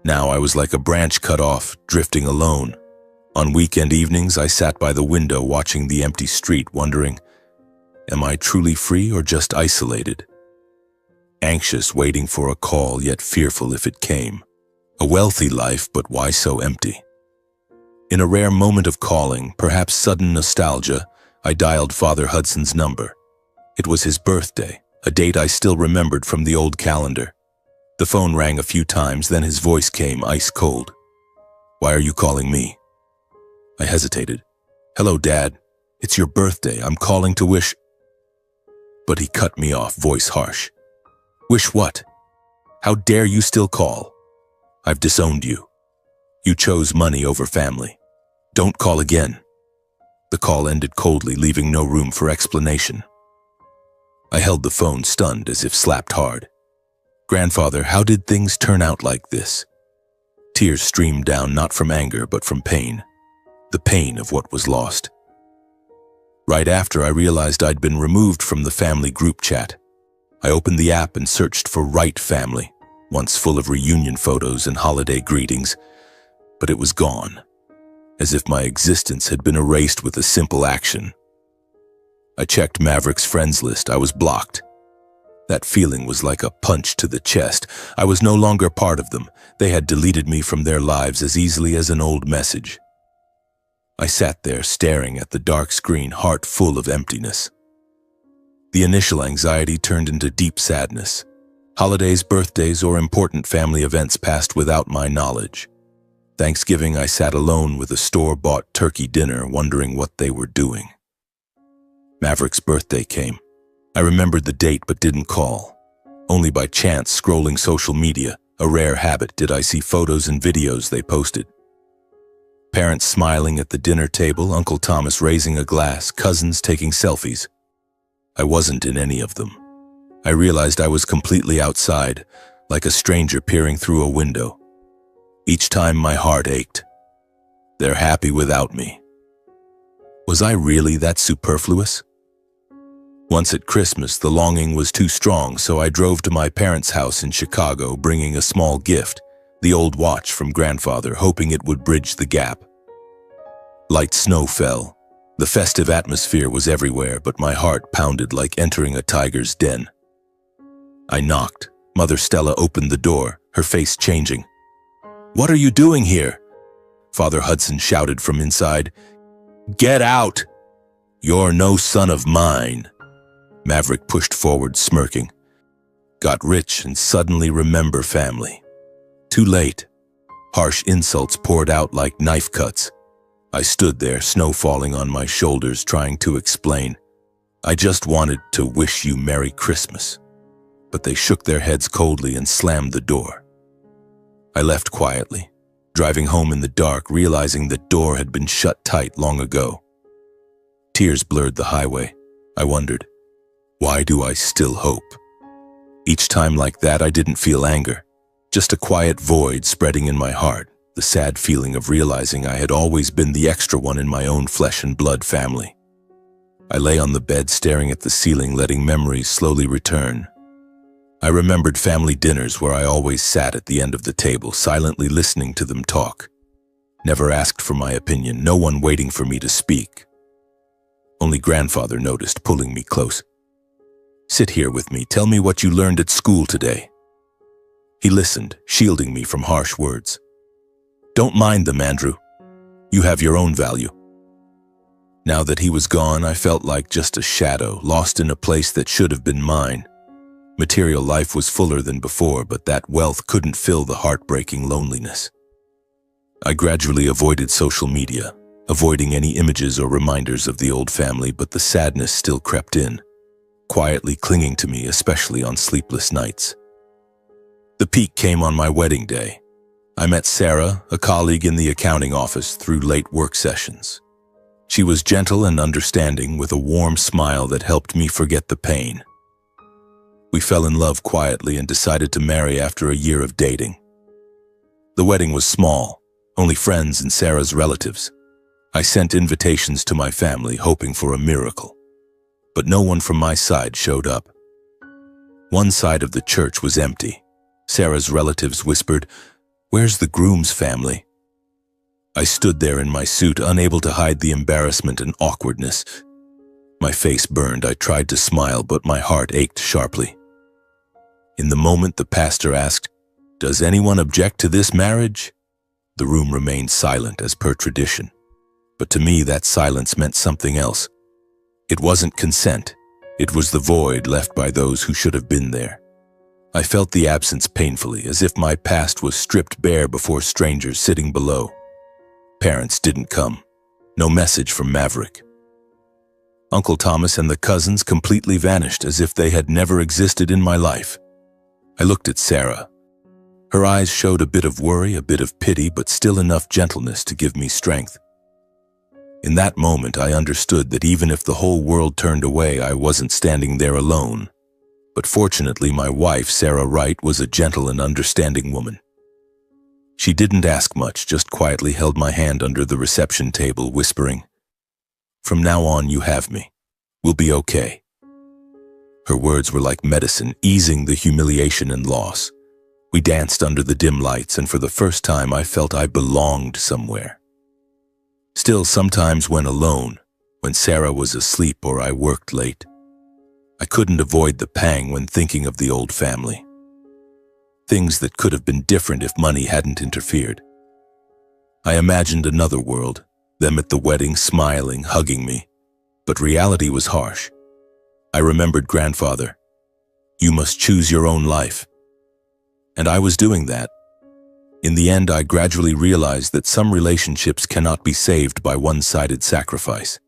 Now I was like a branch cut off, drifting alone. On weekend evenings, I sat by the window watching the empty street, wondering, am I truly free or just isolated? Anxious, waiting for a call, yet fearful if it came. A wealthy life, but why so empty? In a rare moment of calling, perhaps sudden nostalgia, I dialed Father Hudson's number. It was his birthday, a date I still remembered from the old calendar. The phone rang a few times, then his voice came ice cold. Why are you calling me? I hesitated. Hello, Dad. It's your birthday. I'm calling to wish... But he cut me off, voice harsh. Wish what? How dare you still call? I've disowned you. You chose money over family. Don't call again. The call ended coldly, leaving no room for explanation. I held the phone, stunned, as if slapped hard. Grandfather, how did things turn out like this? Tears streamed down, not from anger, but from pain. The pain of what was lost. Right after I realized I'd been removed from the family group chat, I opened the app and searched for Wright Family, once full of reunion photos and holiday greetings, but it was gone, as if my existence had been erased with a simple action. I checked Maverick's friends list. I was blocked. That feeling was like a punch to the chest. I was no longer part of them. They had deleted me from their lives as easily as an old message. I sat there staring at the dark screen, heart full of emptiness. The initial anxiety turned into deep sadness. Holidays, birthdays, or important family events passed without my knowledge. Thanksgiving, I sat alone with a store-bought turkey dinner, wondering what they were doing. Maverick's birthday came. I remembered the date but didn't call. Only by chance, scrolling social media, a rare habit, did I see photos and videos they posted. Parents smiling at the dinner table, Uncle Thomas raising a glass, cousins taking selfies. I wasn't in any of them. I realized I was completely outside, like a stranger peering through a window. Each time my heart ached. They're happy without me. Was I really that superfluous? Once at Christmas, the longing was too strong, so I drove to my parents' house in Chicago, bringing a small gift, the old watch from grandfather, hoping it would bridge the gap. Light snow fell. The festive atmosphere was everywhere, but my heart pounded like entering a tiger's den. I knocked. Mother Stella opened the door, her face changing. "What are you doing here?" Father Hudson shouted from inside. "Get out! You're no son of mine." Maverick pushed forward, smirking. Got rich and suddenly remember family. Too late. Harsh insults poured out like knife cuts. I stood there, snow falling on my shoulders, trying to explain. I just wanted to wish you Merry Christmas. but they shook their heads coldly and slammed the door. I left quietly, driving home in the dark, realizing the door had been shut tight long ago. Tears blurred the highway. I wondered, why do I still hope? Each time like that, I didn't feel anger, just a quiet void spreading in my heart, the sad feeling of realizing I had always been the extra one in my own flesh and blood family. I lay on the bed staring at the ceiling, letting memories slowly return. I remembered family dinners where I always sat at the end of the table, silently listening to them talk. Never asked for my opinion, no one waiting for me to speak. Only grandfather noticed, pulling me close. "Sit here with me, tell me what you learned at school today." He listened, shielding me from harsh words. "Don't mind them, Andrew. You have your own value." Now that he was gone, I felt like just a shadow, lost in a place that should have been mine. Material life was fuller than before, but that wealth couldn't fill the heartbreaking loneliness. I gradually avoided social media, avoiding any images or reminders of the old family, but the sadness still crept in, quietly clinging to me, especially on sleepless nights. The peak came on my wedding day. I met Sarah, a colleague in the accounting office, through late work sessions. She was gentle and understanding, with a warm smile that helped me forget the pain. We fell in love quietly and decided to marry after a year of dating. The wedding was small, only friends and Sarah's relatives. I sent invitations to my family, hoping for a miracle. But no one from my side showed up. One side of the church was empty. Sarah's relatives whispered, "Where's the groom's family?" I stood there in my suit, unable to hide the embarrassment and awkwardness. My face burned. I tried to smile, but my heart ached sharply. In the moment, the pastor asked, "Does anyone object to this marriage?" The room remained silent as per tradition. But to me, that silence meant something else. It wasn't consent. It was the void left by those who should have been there. I felt the absence painfully, as if my past was stripped bare before strangers sitting below. Parents didn't come. No message from Maverick. Uncle Thomas and the cousins completely vanished, as if they had never existed in my life. I looked at Sarah. Her eyes showed a bit of worry, a bit of pity, but still enough gentleness to give me strength. In that moment, I understood that even if the whole world turned away, I wasn't standing there alone. But fortunately, my wife, Sarah Wright, was a gentle and understanding woman. She didn't ask much, just quietly held my hand under the reception table, whispering, "From now on, you have me. We'll be okay." Her words were like medicine, easing the humiliation and loss. We danced under the dim lights, and for the first time, I felt I belonged somewhere. Still, sometimes when alone, when Sarah was asleep or I worked late, I couldn't avoid the pang when thinking of the old family. Things that could have been different if money hadn't interfered. I imagined another world, them at the wedding smiling, hugging me. But reality was harsh. I remembered grandfather. "You must choose your own life." And I was doing that. In the end, I gradually realized that some relationships cannot be saved by one-sided sacrifice.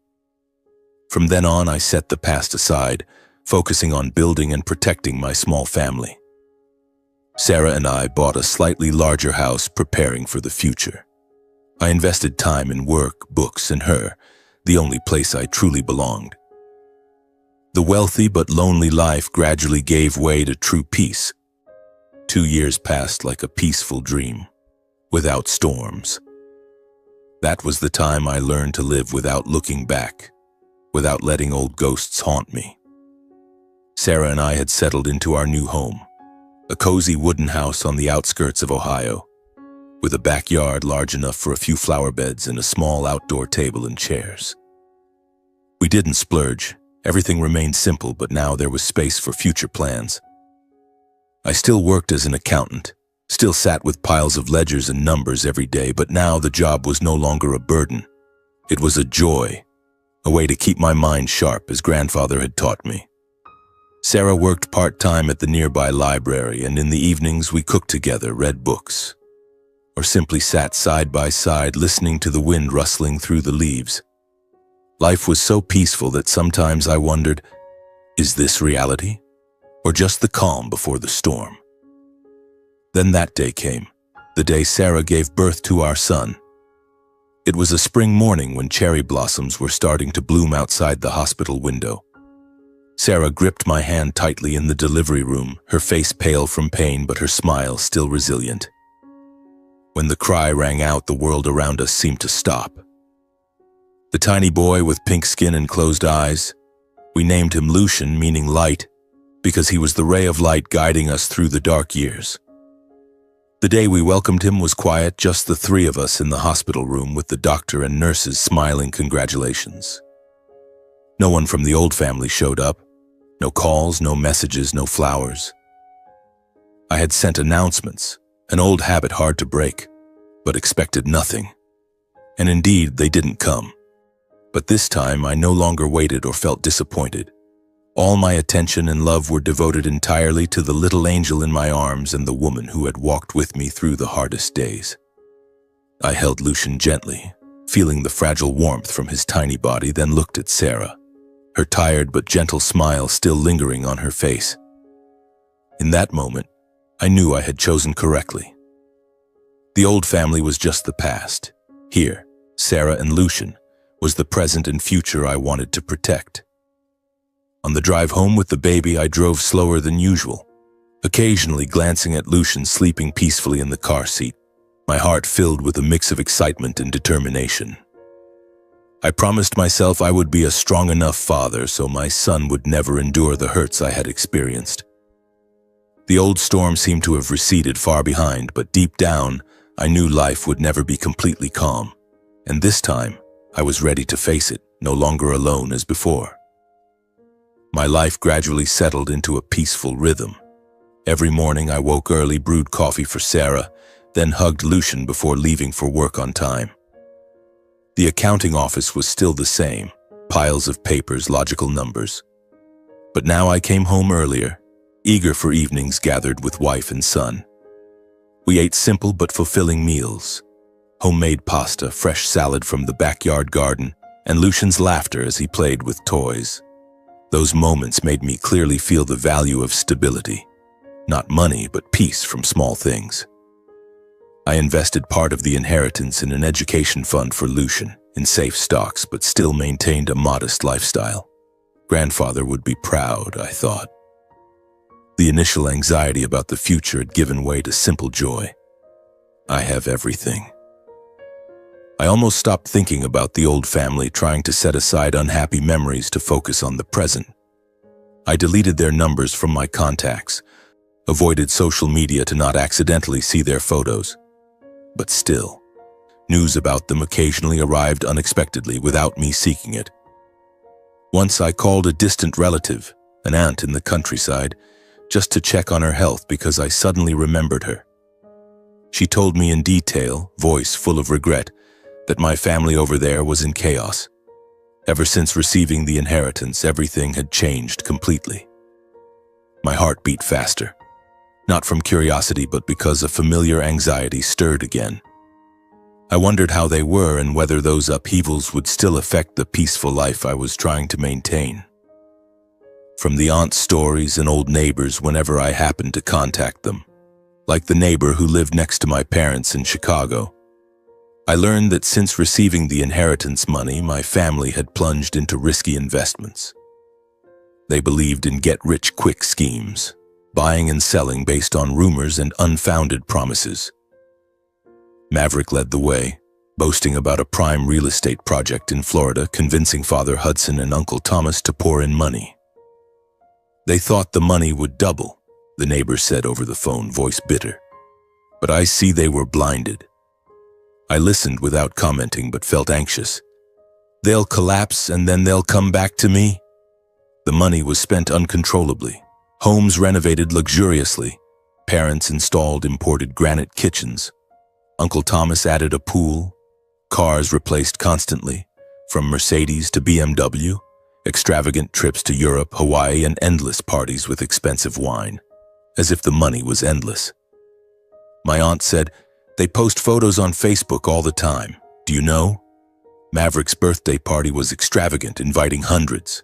From then on, I set the past aside, focusing on building and protecting my small family. Sarah and I bought a slightly larger house, preparing for the future. I invested time in work, books, and her, the only place I truly belonged. The wealthy but lonely life gradually gave way to true peace. 2 years passed like a peaceful dream, without storms. That was the time I learned to live without looking back, without letting old ghosts haunt me. Sarah and I had settled into our new home, a cozy wooden house on the outskirts of Ohio, with a backyard large enough for a few flower beds and a small outdoor table and chairs. We didn't splurge. Everything remained simple, but now there was space for future plans. I still worked as an accountant, still sat with piles of ledgers and numbers every day, but now the job was no longer a burden. It was a joy, a way to keep my mind sharp, as grandfather had taught me. Sarah worked part-time at the nearby library, and in the evenings we cooked together, read books, or simply sat side by side listening to the wind rustling through the leaves. Life was so peaceful that sometimes I wondered, is this reality? or just the calm before the storm. Then that day came, the day Sarah gave birth to our son. It was a spring morning when cherry blossoms were starting to bloom outside the hospital window. Sarah gripped my hand tightly in the delivery room, her face pale from pain but her smile still resilient. When the cry rang out, the world around us seemed to stop. The tiny boy with pink skin and closed eyes, we named him Lucian, meaning light, because he was the ray of light guiding us through the dark years. The day we welcomed him was quiet, just the three of us in the hospital room with the doctor and nurses smiling congratulations. No one from the old family showed up. No calls, no messages, no flowers. I had sent announcements, an old habit hard to break, but expected nothing. And indeed, they didn't come. But this time, I no longer waited or felt disappointed. All my attention and love were devoted entirely to the little angel in my arms and the woman who had walked with me through the hardest days. I held Lucian gently, feeling the fragile warmth from his tiny body, then looked at Sarah, her tired but gentle smile still lingering on her face. In that moment, I knew I had chosen correctly. The old family was just the past. Here, Sarah and Lucian, was the present and future I wanted to protect. On the drive home with the baby, I drove slower than usual, occasionally glancing at Lucian sleeping peacefully in the car seat, my heart filled with a mix of excitement and determination. I promised myself I would be a strong enough father so my son would never endure the hurts I had experienced. The old storm seemed to have receded far behind, but deep down, I knew life would never be completely calm. And this time, I was ready to face it, no longer alone as before. My life gradually settled into a peaceful rhythm. Every morning I woke early, brewed coffee for Sarah, then hugged Lucian before leaving for work on time. The accounting office was still the same, piles of papers, logical numbers. But now I came home earlier, eager for evenings gathered with wife and son. We ate simple but fulfilling meals. Homemade pasta, fresh salad from the backyard garden, and Lucian's laughter as he played with toys. Those moments made me clearly feel the value of stability. Not money, but peace from small things. I invested part of the inheritance in an education fund for Lucian, in safe stocks, but still maintained a modest lifestyle. Grandfather would be proud, I thought. The initial anxiety about the future had given way to simple joy. I have everything. I almost stopped thinking about the old family, trying to set aside unhappy memories to focus on the present. I deleted their numbers from my contacts, avoided social media to not accidentally see their photos. But still, news about them occasionally arrived unexpectedly without me seeking it. Once I called a distant relative, an aunt in the countryside, just to check on her health because I suddenly remembered her. She told me in detail, voice full of regret, that my family over there was in chaos. Ever since receiving the inheritance, everything had changed completely. My heart beat faster, not from curiosity but because a familiar anxiety stirred again. I wondered how they were and whether those upheavals would still affect the peaceful life I was trying to maintain. From the aunt's stories and old neighbors whenever I happened to contact them, like the neighbor who lived next to my parents in Chicago, I learned that since receiving the inheritance money, my family had plunged into risky investments. They believed in get-rich-quick schemes, buying and selling based on rumors and unfounded promises. Maverick led the way, boasting about a prime real estate project in Florida, convincing Father Hudson and Uncle Thomas to pour in money. They thought the money would double, the neighbor said over the phone, voice bitter. But I see they were blinded. I listened without commenting but felt anxious. They'll collapse and then they'll come back to me? The money was spent uncontrollably. Homes renovated luxuriously. Parents installed imported granite kitchens. Uncle Thomas added a pool. Cars replaced constantly, from Mercedes to BMW, extravagant trips to Europe, Hawaii, and endless parties with expensive wine, as if the money was endless. My aunt said, "They post photos on Facebook all the time. Do you know? Maverick's birthday party was extravagant, inviting hundreds."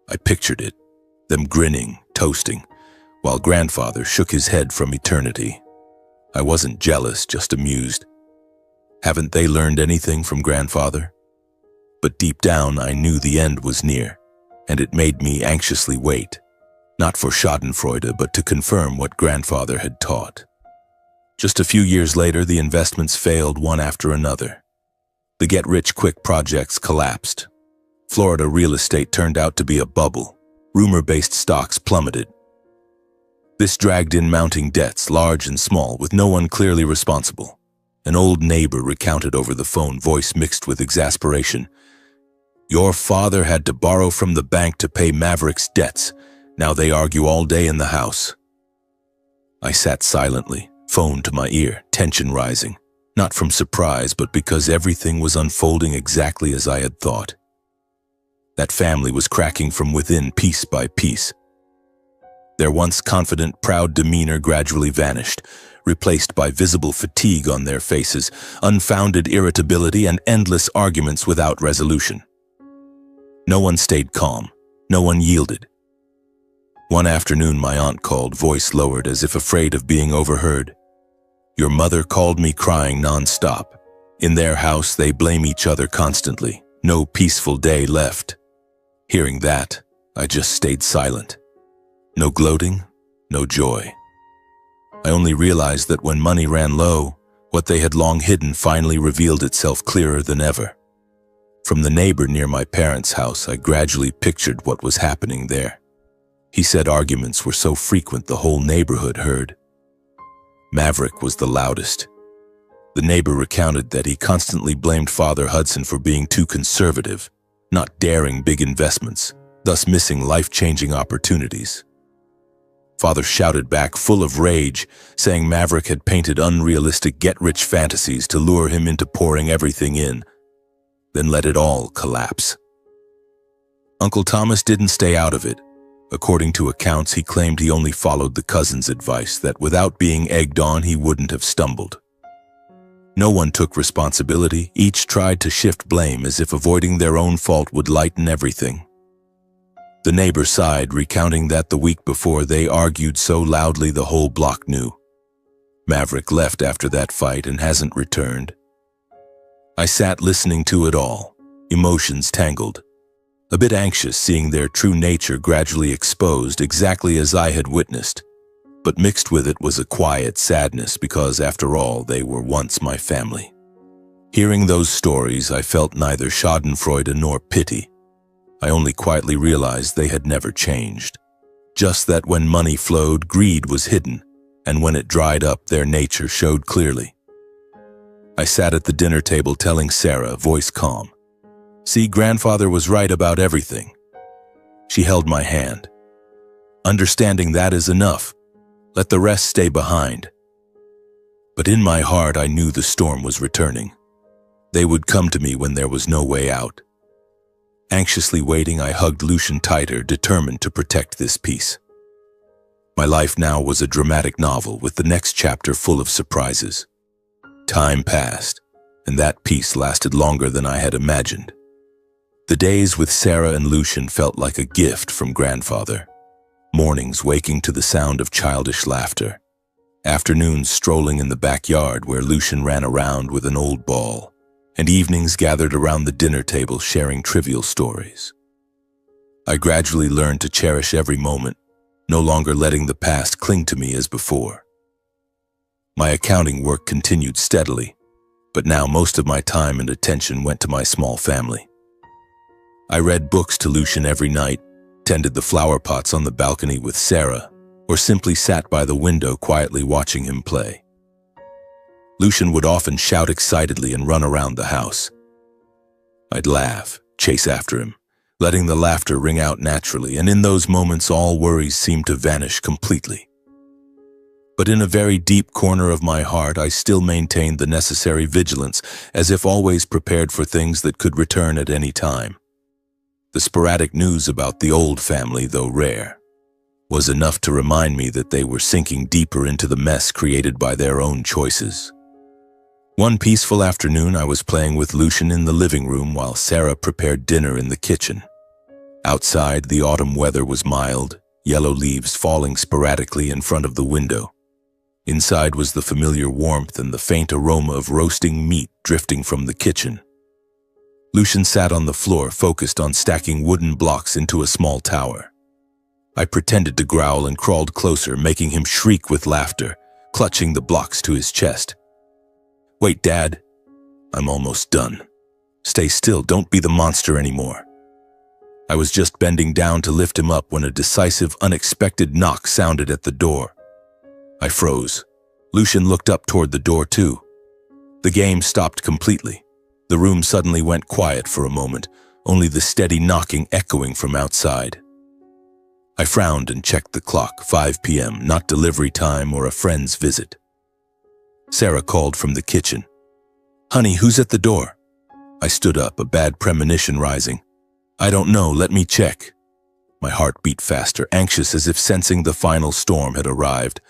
I pictured it, them grinning, toasting, while grandfather shook his head from eternity. I wasn't jealous, just amused. Haven't they learned anything from grandfather? But deep down, I knew the end was near, and it made me anxiously wait, not for schadenfreude, but to confirm what grandfather had taught. Just a few years later, the investments failed one after another. The get-rich-quick projects collapsed. Florida real estate turned out to be a bubble. Rumor-based stocks plummeted. This dragged in mounting debts, large and small, with no one clearly responsible. An old neighbor recounted over the phone, voice mixed with exasperation. "Your father had to borrow from the bank to pay Maverick's debts. Now they argue all day in the house." I sat silently, phone to my ear, tension rising, not from surprise, but because everything was unfolding exactly as I had thought. That family was cracking from within piece by piece. Their once confident, proud demeanor gradually vanished, replaced by visible fatigue on their faces, unfounded irritability, and endless arguments without resolution. No one stayed calm. No one yielded. One afternoon, my aunt called, voice lowered as if afraid of being overheard. "Your mother called me crying non-stop. In their house, they blame each other constantly. No peaceful day left." Hearing that, I just stayed silent. No gloating, no joy. I only realized that when money ran low, what they had long hidden finally revealed itself clearer than ever. From the neighbor near my parents' house, I gradually pictured what was happening there. He said arguments were so frequent the whole neighborhood heard. Maverick was the loudest. The neighbor recounted that he constantly blamed Father Hudson for being too conservative, not daring big investments, thus missing life-changing opportunities. Father shouted back, full of rage, saying Maverick had painted unrealistic get-rich fantasies to lure him into pouring everything in, then let it all collapse. Uncle Thomas didn't stay out of it. According to accounts, he claimed he only followed the cousin's advice, that without being egged on, he wouldn't have stumbled. No one took responsibility. Each tried to shift blame as if avoiding their own fault would lighten everything. The neighbor sighed, recounting that the week before they argued so loudly the whole block knew. Maverick left after that fight and hasn't returned. I sat listening to it all, emotions tangled, a bit anxious seeing their true nature gradually exposed exactly as I had witnessed, but mixed with it was a quiet sadness because, after all, they were once my family. Hearing those stories, I felt neither schadenfreude nor pity. I only quietly realized they had never changed. Just that when money flowed, greed was hidden, and when it dried up, their nature showed clearly. I sat at the dinner table telling Sarah, voice calm, "See, grandfather was right about everything." She held my hand. "Understanding that is enough. Let the rest stay behind." But in my heart, I knew the storm was returning. They would come to me when there was no way out. Anxiously waiting, I hugged Lucian tighter, determined to protect this peace. My life now was a dramatic novel, with the next chapter full of surprises. Time passed, and that peace lasted longer than I had imagined. The days with Sarah and Lucian felt like a gift from grandfather. Mornings waking to the sound of childish laughter. Afternoons strolling in the backyard where Lucian ran around with an old ball. And evenings gathered around the dinner table sharing trivial stories. I gradually learned to cherish every moment, no longer letting the past cling to me as before. My accounting work continued steadily, but now most of my time and attention went to my small family. I read books to Lucian every night, tended the flower pots on the balcony with Sarah, or simply sat by the window quietly watching him play. Lucian would often shout excitedly and run around the house. I'd laugh, chase after him, letting the laughter ring out naturally, and in those moments all worries seemed to vanish completely. But in a very deep corner of my heart, I still maintained the necessary vigilance, as if always prepared for things that could return at any time. The sporadic news about the old family, though rare, was enough to remind me that they were sinking deeper into the mess created by their own choices. One peaceful afternoon, I was playing with Lucian in the living room while Sarah prepared dinner in the kitchen. Outside, the autumn weather was mild, yellow leaves falling sporadically in front of the window. Inside was the familiar warmth and the faint aroma of roasting meat drifting from the kitchen. Lucian sat on the floor, focused on stacking wooden blocks into a small tower. I pretended to growl and crawled closer, making him shriek with laughter, clutching the blocks to his chest. "Wait, Dad. I'm almost done. Stay still, don't be the monster anymore." I was just bending down to lift him up when a decisive, unexpected knock sounded at the door. I froze. Lucian looked up toward the door too. The game stopped completely. The room suddenly went quiet for a moment, only the steady knocking echoing from outside. I frowned and checked the clock, 5 p.m., not delivery time or a friend's visit. Sarah called from the kitchen. "Honey, who's at the door?" I stood up, a bad premonition rising. "I don't know, let me check." My heart beat faster, anxious as if sensing the final storm had arrived.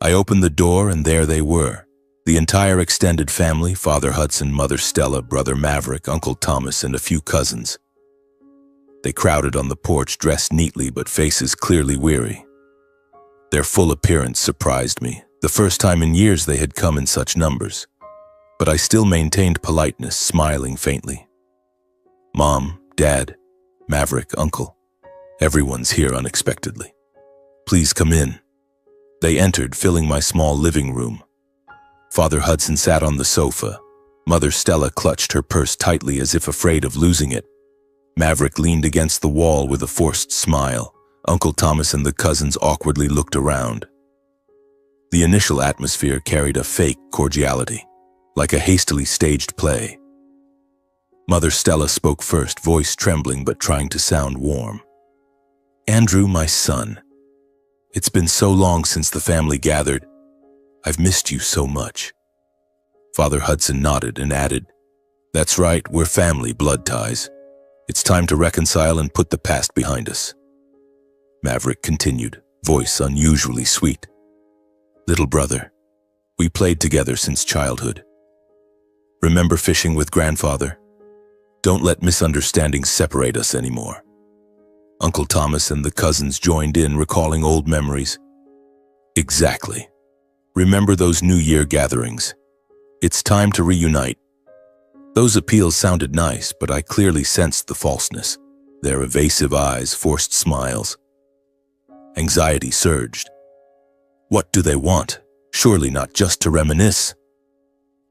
I opened the door and there they were. The entire extended family, Father Hudson, Mother Stella, Brother Maverick, Uncle Thomas, and a few cousins. They crowded on the porch, dressed neatly but faces clearly weary. Their full appearance surprised me. The first time in years they had come in such numbers. But I still maintained politeness, smiling faintly. "Mom, Dad, Maverick, Uncle, everyone's here unexpectedly. Please come in." They entered, filling my small living room. Father Hudson sat on the sofa. Mother Stella clutched her purse tightly as if afraid of losing it. Maverick leaned against the wall with a forced smile. Uncle Thomas and the cousins awkwardly looked around. The initial atmosphere carried a fake cordiality, like a hastily staged play. Mother Stella spoke first, voice trembling but trying to sound warm. "Andrew, my son, it's been so long since the family gathered. I've missed you so much." Father Hudson nodded and added, "That's right, we're family, blood ties. It's time to reconcile and put the past behind us." Maverick continued, voice unusually sweet. "Little brother, we played together since childhood. Remember fishing with grandfather? Don't let misunderstandings separate us anymore." Uncle Thomas and the cousins joined in, recalling old memories. "Exactly. Remember those New Year gatherings? It's time to reunite." Those appeals sounded nice, but I clearly sensed the falseness. Their evasive eyes, forced smiles. Anxiety surged. What do they want? Surely not just to reminisce.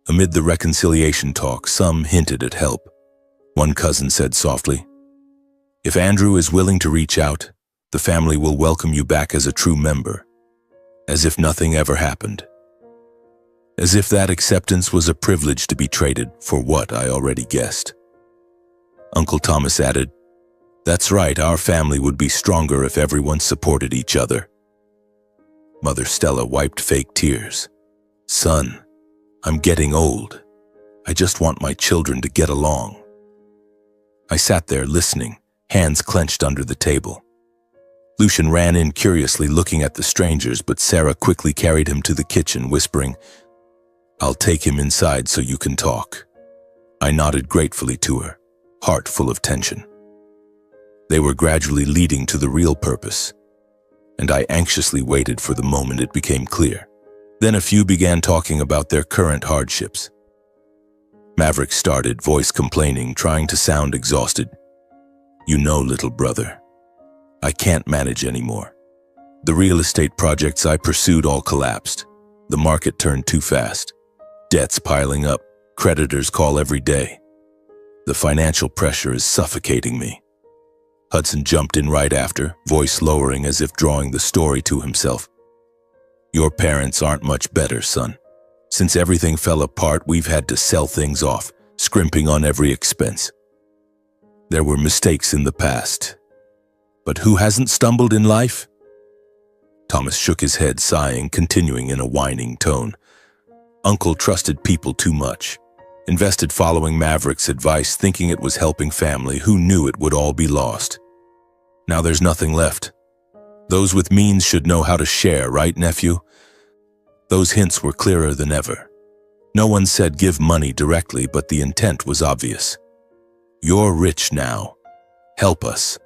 Amid the reconciliation talk, some hinted at help. One cousin said softly, "If Andrew is willing to reach out, the family will welcome you back as a true member." As if nothing ever happened. As if that acceptance was a privilege to be traded for what I already guessed. Uncle Thomas added, "That's right, our family would be stronger if everyone supported each other." Mother Stella wiped fake tears. "Son, I'm getting old. I just want my children to get along." I sat there listening, hands clenched under the table. Lucian ran in curiously, looking at the strangers, but Sarah quickly carried him to the kitchen, whispering, "I'll take him inside so you can talk." I nodded gratefully to her, heart full of tension. They were gradually leading to the real purpose, and I anxiously waited for the moment it became clear. Then a few began talking about their current hardships. Maverick started, voice complaining, trying to sound exhausted. "You know, little brother, I can't manage anymore. The real estate projects I pursued all collapsed. The market turned too fast. Debts piling up, creditors call every day. The financial pressure is suffocating me." Hudson jumped in right after, voice lowering as if drawing the story to himself. "Your parents aren't much better, son. Since everything fell apart, we've had to sell things off, scrimping on every expense. There were mistakes in the past. But who hasn't stumbled in life?" Thomas shook his head, sighing, continuing in a whining tone. "Uncle trusted people too much. Invested following Maverick's advice, thinking it was helping family. Who knew it would all be lost? Now there's nothing left. Those with means should know how to share, right, nephew?" Those hints were clearer than ever. No one said give money directly, but the intent was obvious. "You're rich now. Help us."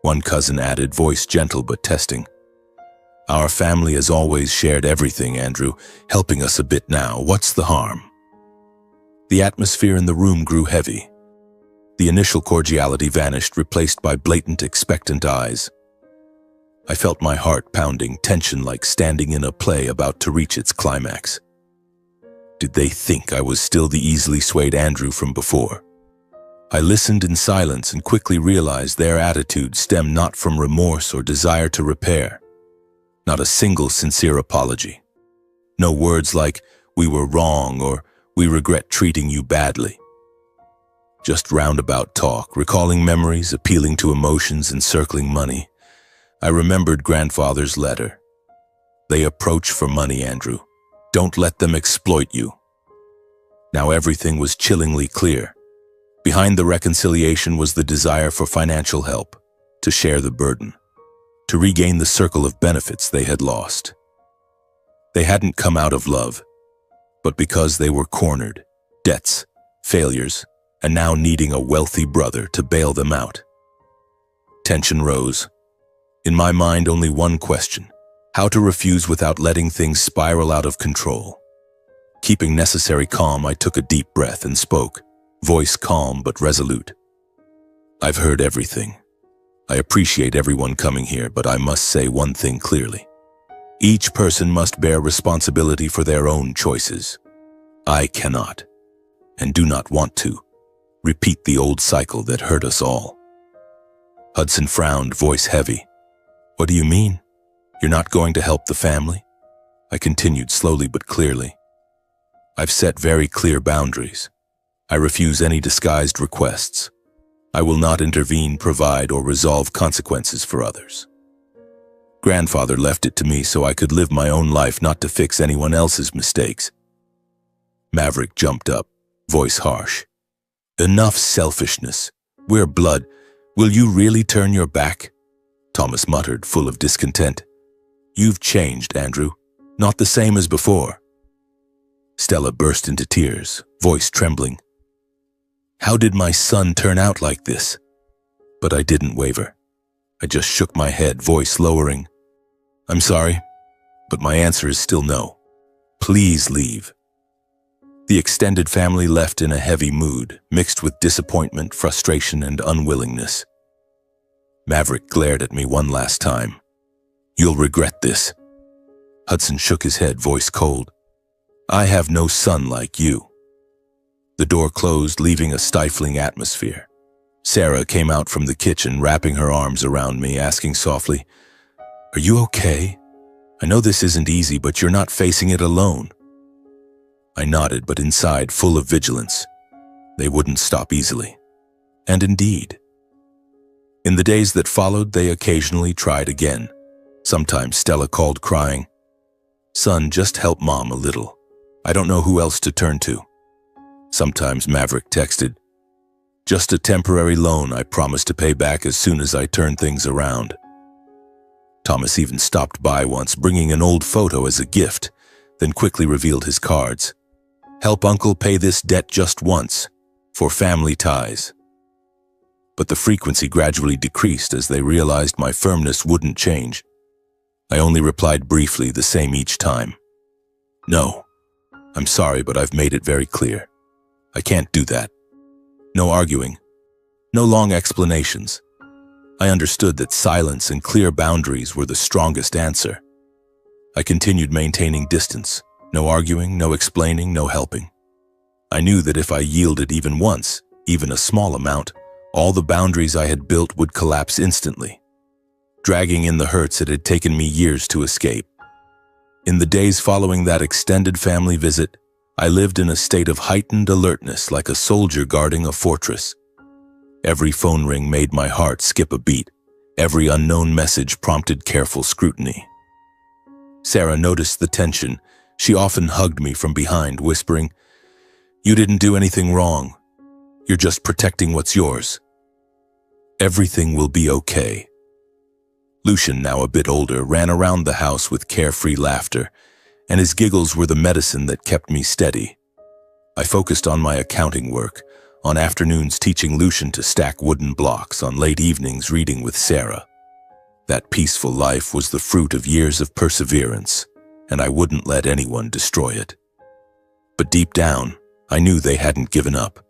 One cousin added, voice gentle but testing. Our family has always shared everything, Andrew, helping us a bit now. What's the harm? The atmosphere in the room grew heavy. The initial cordiality vanished, replaced by blatant, expectant eyes. I felt my heart pounding, tension like standing in a play about to reach its climax. Did they think I was still the easily swayed Andrew from before? I listened in silence and quickly realized their attitude stemmed not from remorse or desire to repair. Not a single sincere apology. No words like, "We were wrong" or "We regret treating you badly." Just roundabout talk, recalling memories, appealing to emotions, and circling money. I remembered grandfather's letter. They approach for money, Andrew. Don't let them exploit you. Now everything was chillingly clear. Behind the reconciliation was the desire for financial help, to share the burden, to regain the circle of benefits they had lost. They hadn't come out of love, but because they were cornered, debts, failures, and now needing a wealthy brother to bail them out. Tension rose. In my mind, only one question: how to refuse without letting things spiral out of control. Keeping necessary calm, I took a deep breath and spoke, voice calm but resolute. I've heard everything. I appreciate everyone coming here, but I must say one thing clearly. Each person must bear responsibility for their own choices. I cannot, and do not want to, repeat the old cycle that hurt us all. Hudson frowned, voice heavy. What do you mean? You're not going to help the family? I continued slowly but clearly. I've set very clear boundaries. I refuse any disguised requests. I will not intervene, provide, or resolve consequences for others. Grandfather left it to me so I could live my own life, not to fix anyone else's mistakes. Maverick jumped up, voice harsh. Enough selfishness. We're blood. Will you really turn your back? Thomas muttered, full of discontent. You've changed, Andrew. Not the same as before. Stella burst into tears, voice trembling. How did my son turn out like this? But I didn't waver. I just shook my head, voice lowering. I'm sorry, but my answer is still no. Please leave. The extended family left in a heavy mood, mixed with disappointment, frustration, and unwillingness. Maverick glared at me one last time. You'll regret this. Hudson shook his head, voice cold. I have no son like you. The door closed, leaving a stifling atmosphere. Sarah came out from the kitchen, wrapping her arms around me, asking softly, Are you okay? I know this isn't easy, but you're not facing it alone. I nodded, but inside, full of vigilance. They wouldn't stop easily. And indeed. In the days that followed, they occasionally tried again. Sometimes Stella called crying, Son, just help Mom a little. I don't know who else to turn to. Sometimes Maverick texted, Just a temporary loan I promise to pay back as soon as I turn things around. Thomas even stopped by once, bringing an old photo as a gift, then quickly revealed his cards. Help Uncle pay this debt just once, for family ties. But the frequency gradually decreased as they realized my firmness wouldn't change. I only replied briefly, the same each time. No, I'm sorry, but I've made it very clear. I can't do that. No arguing. No long explanations. I understood that silence and clear boundaries were the strongest answer. I continued maintaining distance. No arguing, no explaining, no helping. I knew that if I yielded even once, even a small amount, all the boundaries I had built would collapse instantly, dragging in the hurts it had taken me years to escape. In the days following that extended family visit, I lived in a state of heightened alertness, like a soldier guarding a fortress. Every phone ring made my heart skip a beat. Every unknown message prompted careful scrutiny. Sarah noticed the tension. She often hugged me from behind, whispering, You didn't do anything wrong. You're just protecting what's yours. Everything will be okay. Lucian, now a bit older, ran around the house with carefree laughter, and his giggles were the medicine that kept me steady. I focused on my accounting work, on afternoons teaching Lucian to stack wooden blocks, on late evenings reading with Sarah. That peaceful life was the fruit of years of perseverance, and I wouldn't let anyone destroy it. But deep down, I knew they hadn't given up.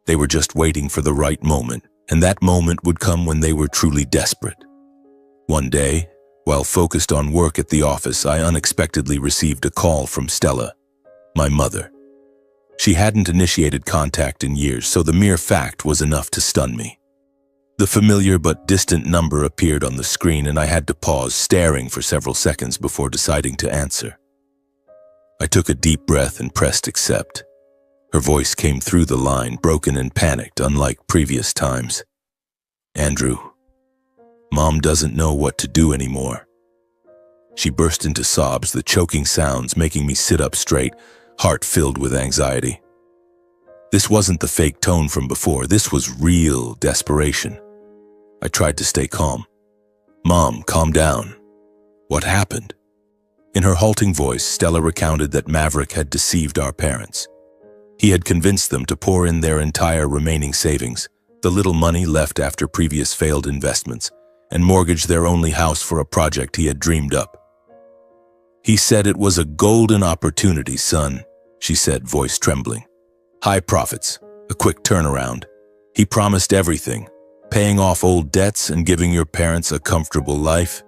They were just waiting for the right moment, and that moment would come when they were truly desperate. One day, while focused on work at the office, I unexpectedly received a call from Stella, my mother. She hadn't initiated contact in years, so the mere fact was enough to stun me. The familiar but distant number appeared on the screen, and I had to pause, staring for several seconds before deciding to answer. I took a deep breath and pressed accept. Her voice came through the line, broken and panicked, unlike previous times. "Andrew, Mom doesn't know what to do anymore." She burst into sobs, the choking sounds making me sit up straight, heart filled with anxiety. This wasn't the fake tone from before. This was real desperation. I tried to stay calm. "Mom, calm down. What happened?" In her halting voice, Stella recounted that Maverick had deceived our parents. He had convinced them to pour in their entire remaining savings, the little money left after previous failed investments, and mortgage their only house for a project he had dreamed up. "He said it was a golden opportunity, son," she said, voice trembling. "High profits, a quick turnaround. He promised everything, paying off old debts and giving your parents a comfortable life."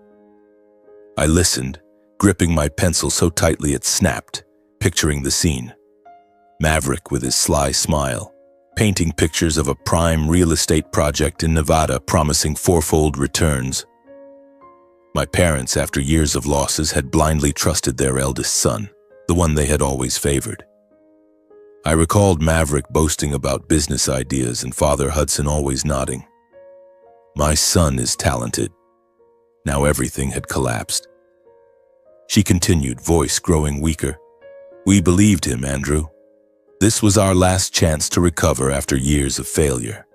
I listened, gripping my pencil so tightly it snapped, picturing the scene. Maverick with his sly smile, painting pictures of a prime real estate project in Nevada promising fourfold returns. My parents, after years of losses, had blindly trusted their eldest son, the one they had always favored. I recalled Maverick boasting about business ideas and Father Hudson always nodding. My son is talented. Now everything had collapsed. She continued, voice growing weaker. "We believed him, Andrew. This was our last chance to recover after years of failure.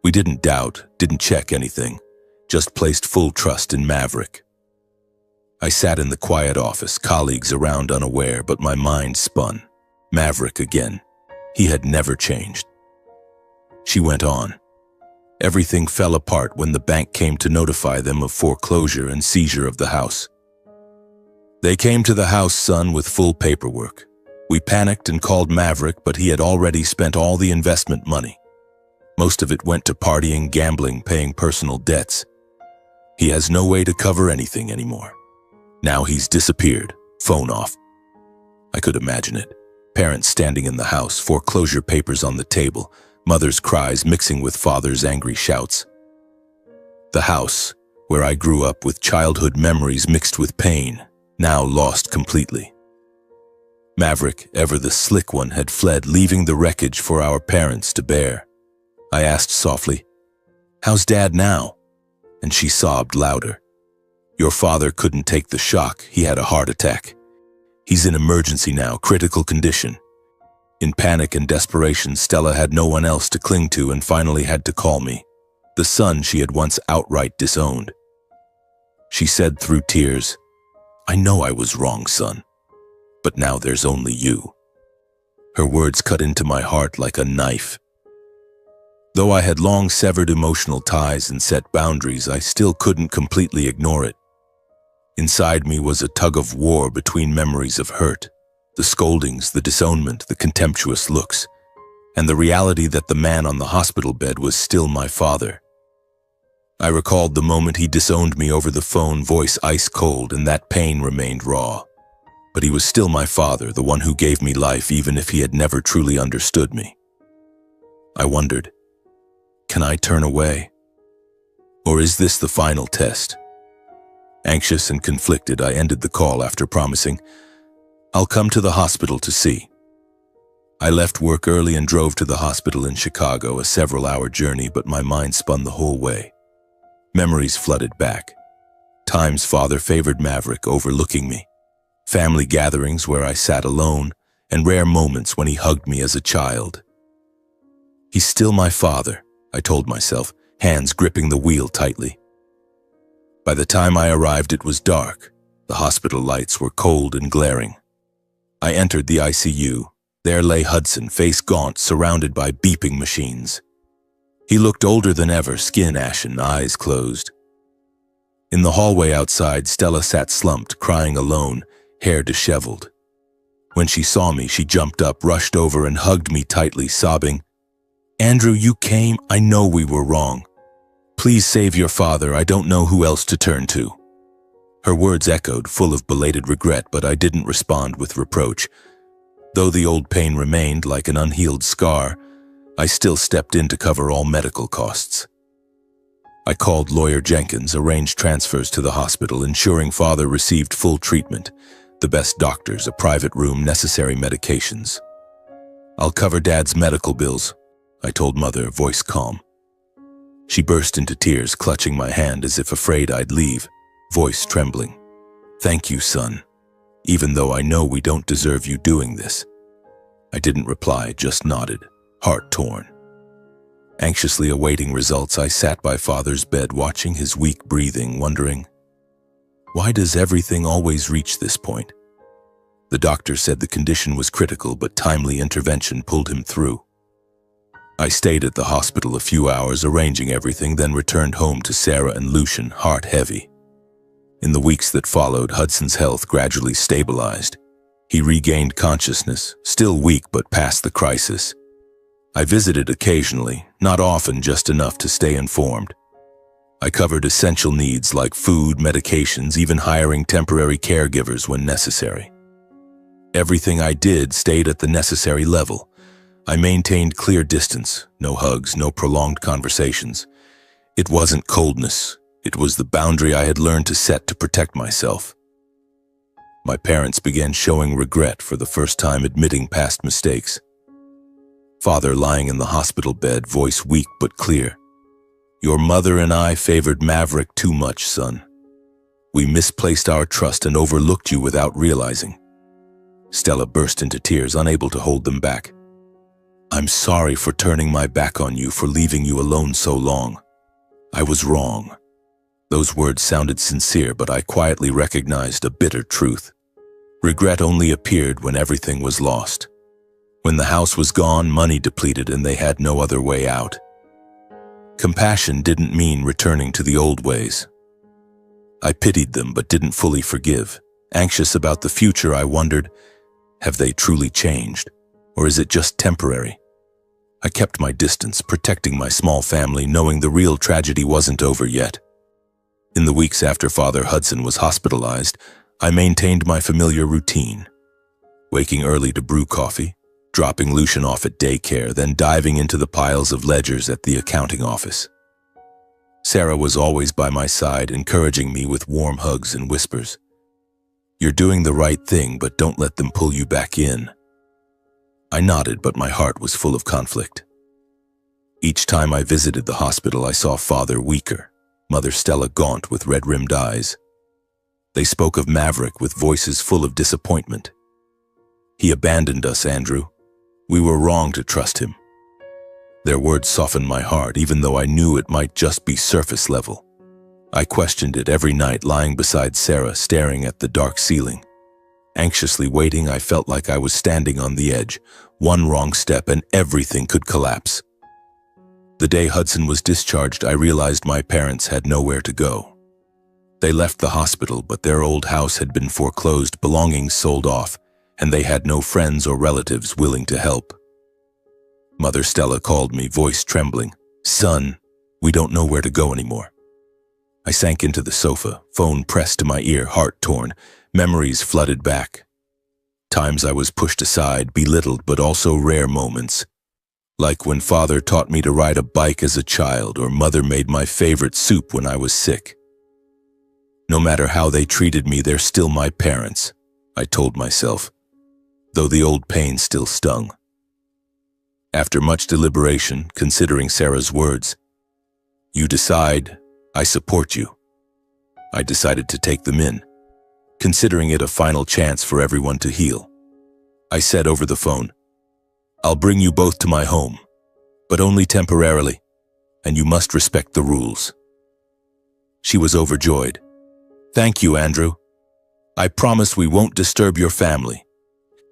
We didn't doubt, didn't check anything, just placed full trust in Maverick." I sat in the quiet office, colleagues around unaware, but my mind spun. Maverick again. He had never changed. She went on. "Everything fell apart when the bank came to notify them of foreclosure and seizure of the house. They came to the house, son, with full paperwork. We panicked and called Maverick, but he had already spent all the investment money. Most of it went to partying, gambling, paying personal debts. He has no way to cover anything anymore. Now he's disappeared, phone off." I could imagine it. Parents standing in the house, foreclosure papers on the table, mother's cries mixing with father's angry shouts. The house, where I grew up with childhood memories mixed with pain, now lost completely. Maverick, ever the slick one, had fled, leaving the wreckage for our parents to bear. I asked softly, "How's Dad now?" And she sobbed louder. "Your father couldn't take the shock. He had a heart attack. He's in emergency now, critical condition." In panic and desperation, Stella had no one else to cling to and finally had to call me, the son she had once outright disowned. She said through tears, "I know I was wrong, son, but now there's only you." Her words cut into my heart like a knife. Though I had long severed emotional ties and set boundaries, I still couldn't completely ignore it. Inside me was a tug of war between memories of hurt, the scoldings, the disownment, the contemptuous looks, and the reality that the man on the hospital bed was still my father. I recalled the moment he disowned me over the phone, voice ice cold, and that pain remained raw. But he was still my father, the one who gave me life even if he had never truly understood me. I wondered, can I turn away? Or is this the final test? Anxious and conflicted, I ended the call after promising, "I'll come to the hospital to see." I left work early and drove to the hospital in Chicago, a several-hour journey, but my mind spun the whole way. Memories flooded back. Times father favored Maverick, overlooking me. Family gatherings where I sat alone, and rare moments when he hugged me as a child. He's still my father, I told myself, hands gripping the wheel tightly. By the time I arrived, it was dark. The hospital lights were cold and glaring. I entered the ICU, There lay Hudson, face gaunt, surrounded by beeping machines. He looked older than ever, skin ashen, eyes closed. In the hallway outside, Stella sat slumped, crying alone, hair disheveled. When she saw me, she jumped up, rushed over, and hugged me tightly, sobbing, "Andrew, you came. I know we were wrong. Please save your father. I don't know who else to turn to." Her words echoed, full of belated regret, but I didn't respond with reproach. Though the old pain remained like an unhealed scar, I still stepped in to cover all medical costs. I called Lawyer Jenkins, arranged transfers to the hospital, ensuring father received full treatment, the best doctors, a private room, necessary medications. "I'll cover Dad's medical bills," I told Mother, voice calm. She burst into tears, clutching my hand as if afraid I'd leave, voice trembling. "Thank you, son, even though I know we don't deserve you doing this." I didn't reply, just nodded, heart torn. Anxiously awaiting results, I sat by father's bed, watching his weak breathing, wondering, why does everything always reach this point? The doctor said the condition was critical, but timely intervention pulled him through. I stayed at the hospital a few hours, arranging everything, then returned home to Sarah and Lucian, heart heavy. In the weeks that followed, Hudson's health gradually stabilized. He regained consciousness, still weak but past the crisis. I visited occasionally, not often, just enough to stay informed. I covered essential needs like food, medications, even hiring temporary caregivers when necessary. Everything I did stayed at the necessary level. I maintained clear distance, no hugs, no prolonged conversations. It wasn't coldness, it was the boundary I had learned to set to protect myself. My parents began showing regret, for the first time admitting past mistakes. Father lying in the hospital bed, voice weak but clear. "Your mother and I favored Maverick too much, son. We misplaced our trust and overlooked you without realizing." Stella burst into tears, unable to hold them back. "I'm sorry for turning my back on you, for leaving you alone so long. I was wrong." Those words sounded sincere, but I quietly recognized a bitter truth. Regret only appeared when everything was lost. When the house was gone, money depleted, and they had no other way out. Compassion didn't mean returning to the old ways. I pitied them but didn't fully forgive. Anxious about the future, I wondered, have they truly changed? Or is it just temporary? I kept my distance, protecting my small family, knowing the real tragedy wasn't over yet. In the weeks after Father Hudson was hospitalized, I maintained my familiar routine. Waking early to brew coffee, dropping Lucian off at daycare, then diving into the piles of ledgers at the accounting office. Sarah was always by my side, encouraging me with warm hugs and whispers. "You're doing the right thing, but don't let them pull you back in." I nodded, but my heart was full of conflict. Each time I visited the hospital, I saw Father weaker, Mother Stella gaunt with red-rimmed eyes. They spoke of Maverick with voices full of disappointment. "He abandoned us, Andrew. We were wrong to trust him." Their words softened my heart, even though I knew it might just be surface level. I questioned it every night, lying beside Sarah, staring at the dark ceiling. Anxiously waiting, I felt like I was standing on the edge. One wrong step and everything could collapse. The day Hudson was discharged, I realized my parents had nowhere to go. They left the hospital, but their old house had been foreclosed, belongings sold off, and they had no friends or relatives willing to help. Mother Stella called me, voice trembling. "Son, we don't know where to go anymore." I sank into the sofa, phone pressed to my ear, heart torn. Memories flooded back. Times I was pushed aside, belittled, but also rare moments. Like when Father taught me to ride a bike as a child, or Mother made my favorite soup when I was sick. No matter how they treated me, they're still my parents, I told myself, though the old pain still stung. After much deliberation, considering Sarah's words, "You decide, I support you," I decided to take them in, considering it a final chance for everyone to heal. I said over the phone, "I'll bring you both to my home, but only temporarily, and you must respect the rules." She was overjoyed. "Thank you, Andrew. I promise we won't disturb your family.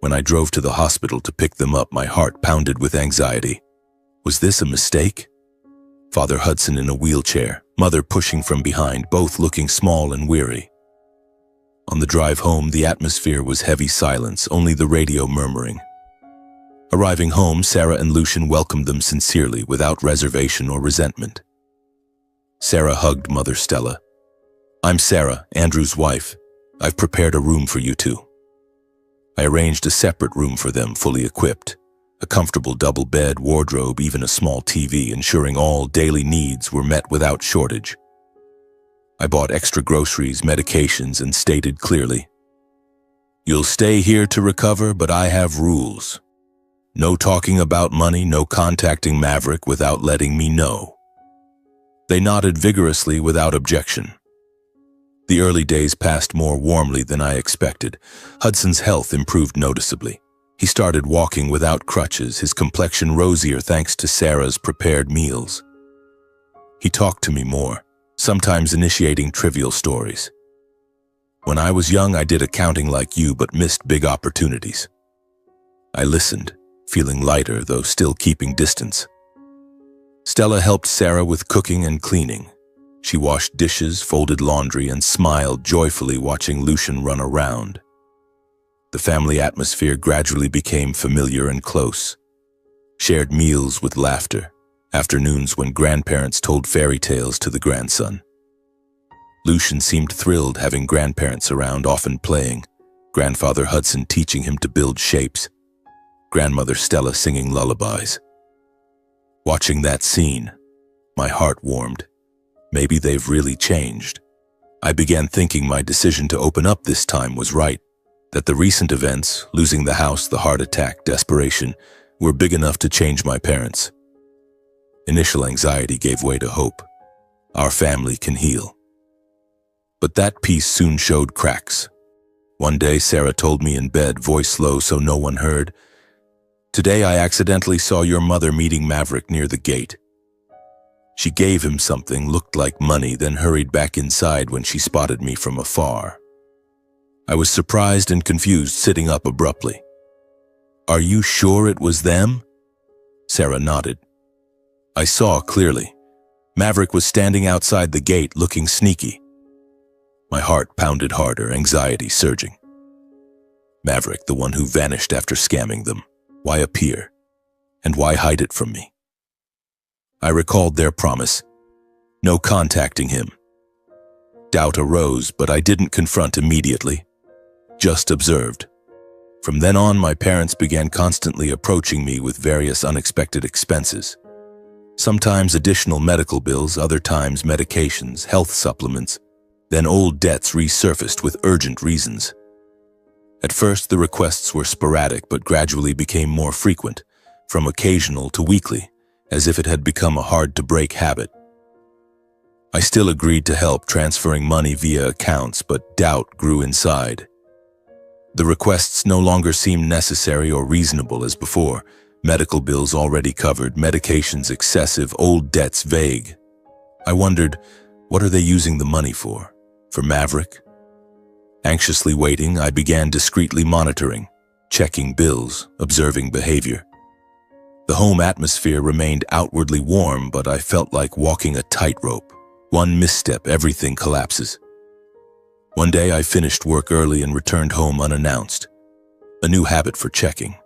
When I drove to the hospital to pick them up, my heart pounded with anxiety. Was this a mistake? Father Hudson in a wheelchair, Mother pushing from behind, both looking small and weary. On the drive home, the atmosphere was heavy silence, only the radio murmuring. Arriving home, Sarah and Lucian welcomed them sincerely, without reservation or resentment. Sarah hugged Mother Stella. "I'm Sarah, Andrew's wife. I've prepared a room for you two." I arranged a separate room for them, fully equipped. A comfortable double bed, wardrobe, even a small TV, ensuring all daily needs were met without shortage. I bought extra groceries, medications, and stated clearly, "You'll stay here to recover, but I have rules. No talking about money, no contacting Maverick without letting me know." They nodded vigorously without objection. The early days passed more warmly than I expected. Hudson's health improved noticeably. He started walking without crutches, his complexion rosier thanks to Sarah's prepared meals. He talked to me more, sometimes initiating trivial stories. "When I was young, I did accounting like you, but missed big opportunities." I listened, feeling lighter, though still keeping distance. Stella helped Sarah with cooking and cleaning. She washed dishes, folded laundry, and smiled joyfully watching Lucian run around. The family atmosphere gradually became familiar and close. Shared meals with laughter, afternoons when grandparents told fairy tales to the grandson. Lucian seemed thrilled having grandparents around, often playing, Grandfather Hudson teaching him to build shapes, Grandmother Stella singing lullabies. Watching that scene, my heart warmed. Maybe they've really changed. I began thinking my decision to open up this time was right, that the recent events, losing the house, the heart attack, desperation, were big enough to change my parents. Initial anxiety gave way to hope. Our family can heal. But that peace soon showed cracks. One day, Sarah told me in bed, voice low so no one heard, "Today I accidentally saw your mother meeting Maverick near the gate. She gave him something, looked like money, then hurried back inside when she spotted me from afar." I was surprised and confused, sitting up abruptly. "Are you sure it was them?" Sarah nodded. I saw clearly. Maverick was standing outside the gate, looking sneaky. My heart pounded harder, anxiety surging. Maverick, the one who vanished after scamming them. Why appear? And why hide it from me? I recalled their promise. No contacting him. Doubt arose, but I didn't confront immediately. Just observed. From then on, my parents began constantly approaching me with various unexpected expenses. Sometimes additional medical bills, other times medications, health supplements. Then old debts resurfaced with urgent reasons. At first, the requests were sporadic, but gradually became more frequent, from occasional to weekly, as if it had become a hard-to-break habit. I still agreed to help, transferring money via accounts, but doubt grew inside. The requests no longer seemed necessary or reasonable as before. Medical bills already covered, medications excessive, old debts vague. I wondered, what are they using the money for? For Maverick? Anxiously waiting, I began discreetly monitoring, checking bills, observing behavior. The home atmosphere remained outwardly warm, but I felt like walking a tightrope. One misstep, everything collapses. One day I finished work early and returned home unannounced. A new habit for checking.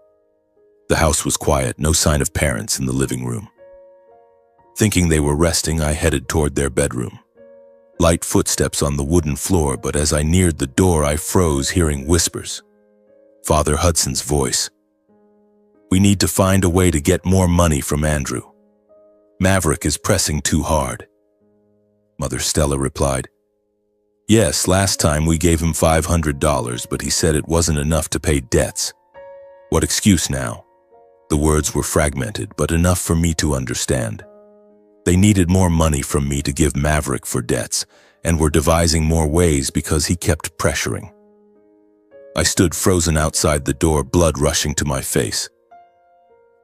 The house was quiet, no sign of parents in the living room. Thinking they were resting, I headed toward their bedroom. Light footsteps on the wooden floor, but as I neared the door, I froze, hearing whispers. Father Hudson's voice. "We need to find a way to get more money from Andrew. Maverick is pressing too hard." Mother Stella replied, "Yes, last time we gave him $500, but he said it wasn't enough to pay debts. What excuse now?" The words were fragmented, but enough for me to understand. They needed more money from me to give Maverick for debts, and were devising more ways because he kept pressuring. I stood frozen outside the door, blood rushing to my face.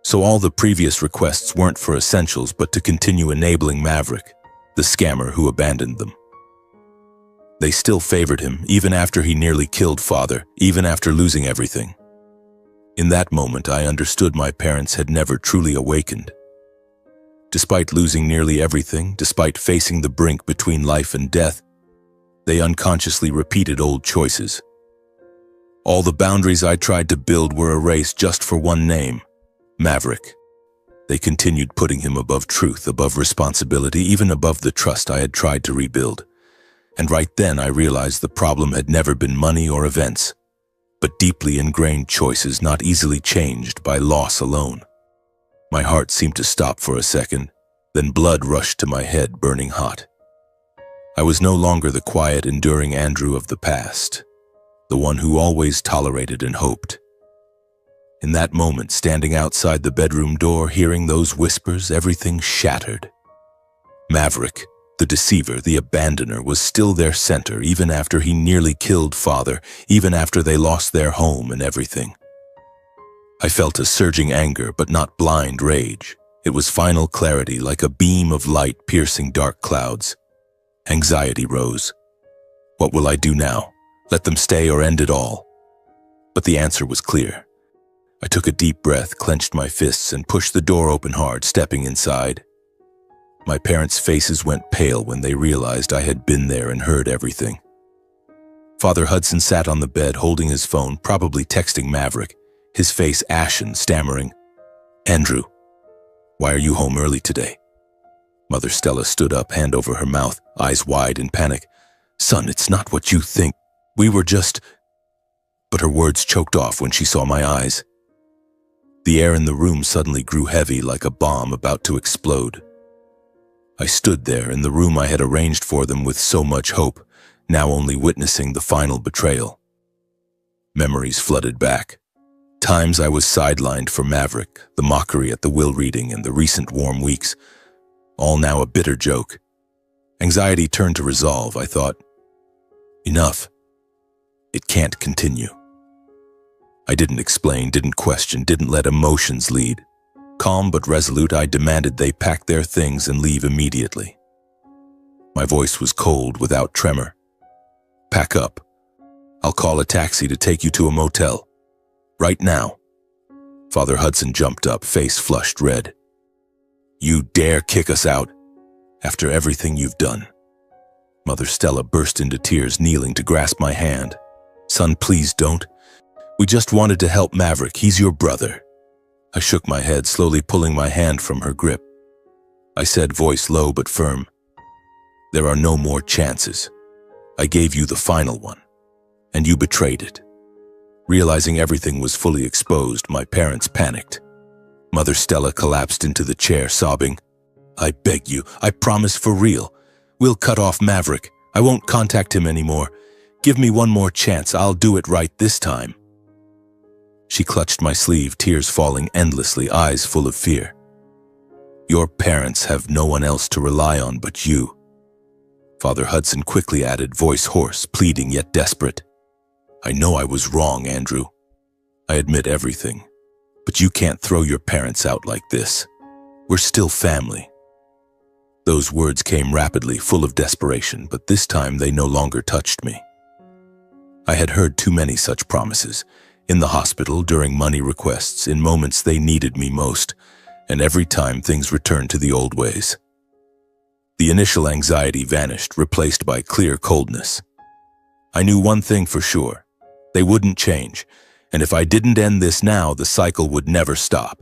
So all the previous requests weren't for essentials, but to continue enabling Maverick, the scammer who abandoned them. They still favored him, even after he nearly killed Father, even after losing everything. In that moment, I understood my parents had never truly awakened. Despite losing nearly everything, despite facing the brink between life and death, they unconsciously repeated old choices. All the boundaries I tried to build were erased just for one name, Maverick. They continued putting him above truth, above responsibility, even above the trust I had tried to rebuild. And right then I realized the problem had never been money or events, but deeply ingrained choices not easily changed by loss alone. My heart seemed to stop for a second, then blood rushed to my head, burning hot. I was no longer the quiet, enduring Andrew of the past, the one who always tolerated and hoped. In that moment, standing outside the bedroom door, hearing those whispers, everything shattered. Maverick, the deceiver, the abandoner, was still their center, even after he nearly killed Father, even after they lost their home and everything. I felt a surging anger, but not blind rage. It was final clarity, like a beam of light piercing dark clouds. Anxiety rose. What will I do now? Let them stay or end it all? But the answer was clear. I took a deep breath, clenched my fists, and pushed the door open hard, stepping inside. My parents' faces went pale when they realized I had been there and heard everything. Father Hudson sat on the bed, holding his phone, probably texting Maverick, his face ashen, stammering, "Andrew, why are you home early today?" Mother Stella stood up, hand over her mouth, eyes wide in panic. "Son, it's not what you think. We were just—" But her words choked off when she saw my eyes. The air in the room suddenly grew heavy, like a bomb about to explode. I stood there in the room I had arranged for them with so much hope, now only witnessing the final betrayal. Memories flooded back. Times I was sidelined for Maverick, the mockery at the will reading, and the recent warm weeks, all now a bitter joke. Anxiety turned to resolve. I thought, enough. It can't continue. I didn't explain, didn't question, didn't let emotions lead. Calm but resolute, I demanded they pack their things and leave immediately. My voice was cold, without tremor. "Pack up. I'll call a taxi to take you to a motel. Right now." Father Hudson jumped up, face flushed red. "You dare kick us out? After everything you've done?" Mother Stella burst into tears, kneeling to grasp my hand. "Son, please don't. We just wanted to help Maverick. He's your brother." I shook my head, slowly pulling my hand from her grip. I said, voice low but firm, "There are no more chances. I gave you the final one, and you betrayed it." Realizing everything was fully exposed, my parents panicked. Mother Stella collapsed into the chair, sobbing, "I beg you, I promise for real. We'll cut off Maverick. I won't contact him anymore. Give me one more chance. I'll do it right this time." She clutched my sleeve, tears falling endlessly, eyes full of fear. "Your parents have no one else to rely on but you." Father Hudson quickly added, voice hoarse, pleading yet desperate. "I know I was wrong, Andrew. I admit everything. But you can't throw your parents out like this. We're still family." Those words came rapidly, full of desperation, but this time they no longer touched me. I had heard too many such promises. In the hospital, during money requests, in moments they needed me most, and every time things returned to the old ways. The initial anxiety vanished, replaced by clear coldness. I knew one thing for sure. They wouldn't change, and if I didn't end this now, the cycle would never stop.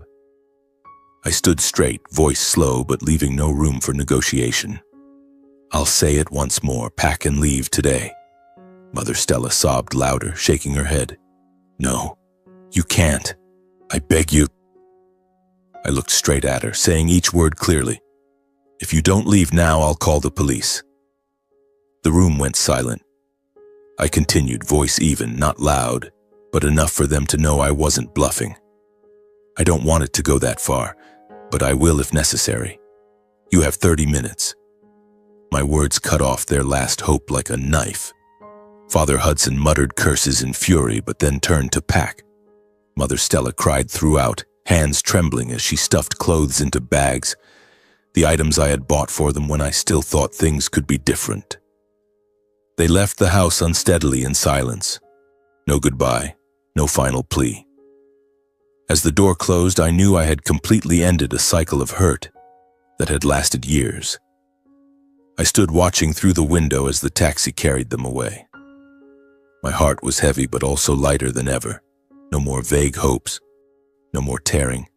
I stood straight, voice slow, but leaving no room for negotiation. "I'll say it once more, pack and leave today." Mother Stella sobbed louder, shaking her head. "No, you can't. I beg you." I looked straight at her, saying each word clearly. "If you don't leave now, I'll call the police." The room went silent. I continued, voice even, not loud, but enough for them to know I wasn't bluffing. "I don't want it to go that far, but I will if necessary. You have 30 minutes. My words cut off their last hope like a knife. Father Hudson muttered curses in fury, but then turned to pack. Mother Stella cried throughout, hands trembling as she stuffed clothes into bags, the items I had bought for them when I still thought things could be different. They left the house unsteadily in silence. No goodbye, no final plea. As the door closed, I knew I had completely ended a cycle of hurt that had lasted years. I stood watching through the window as the taxi carried them away. My heart was heavy but also lighter than ever. No more vague hopes, no more tearing.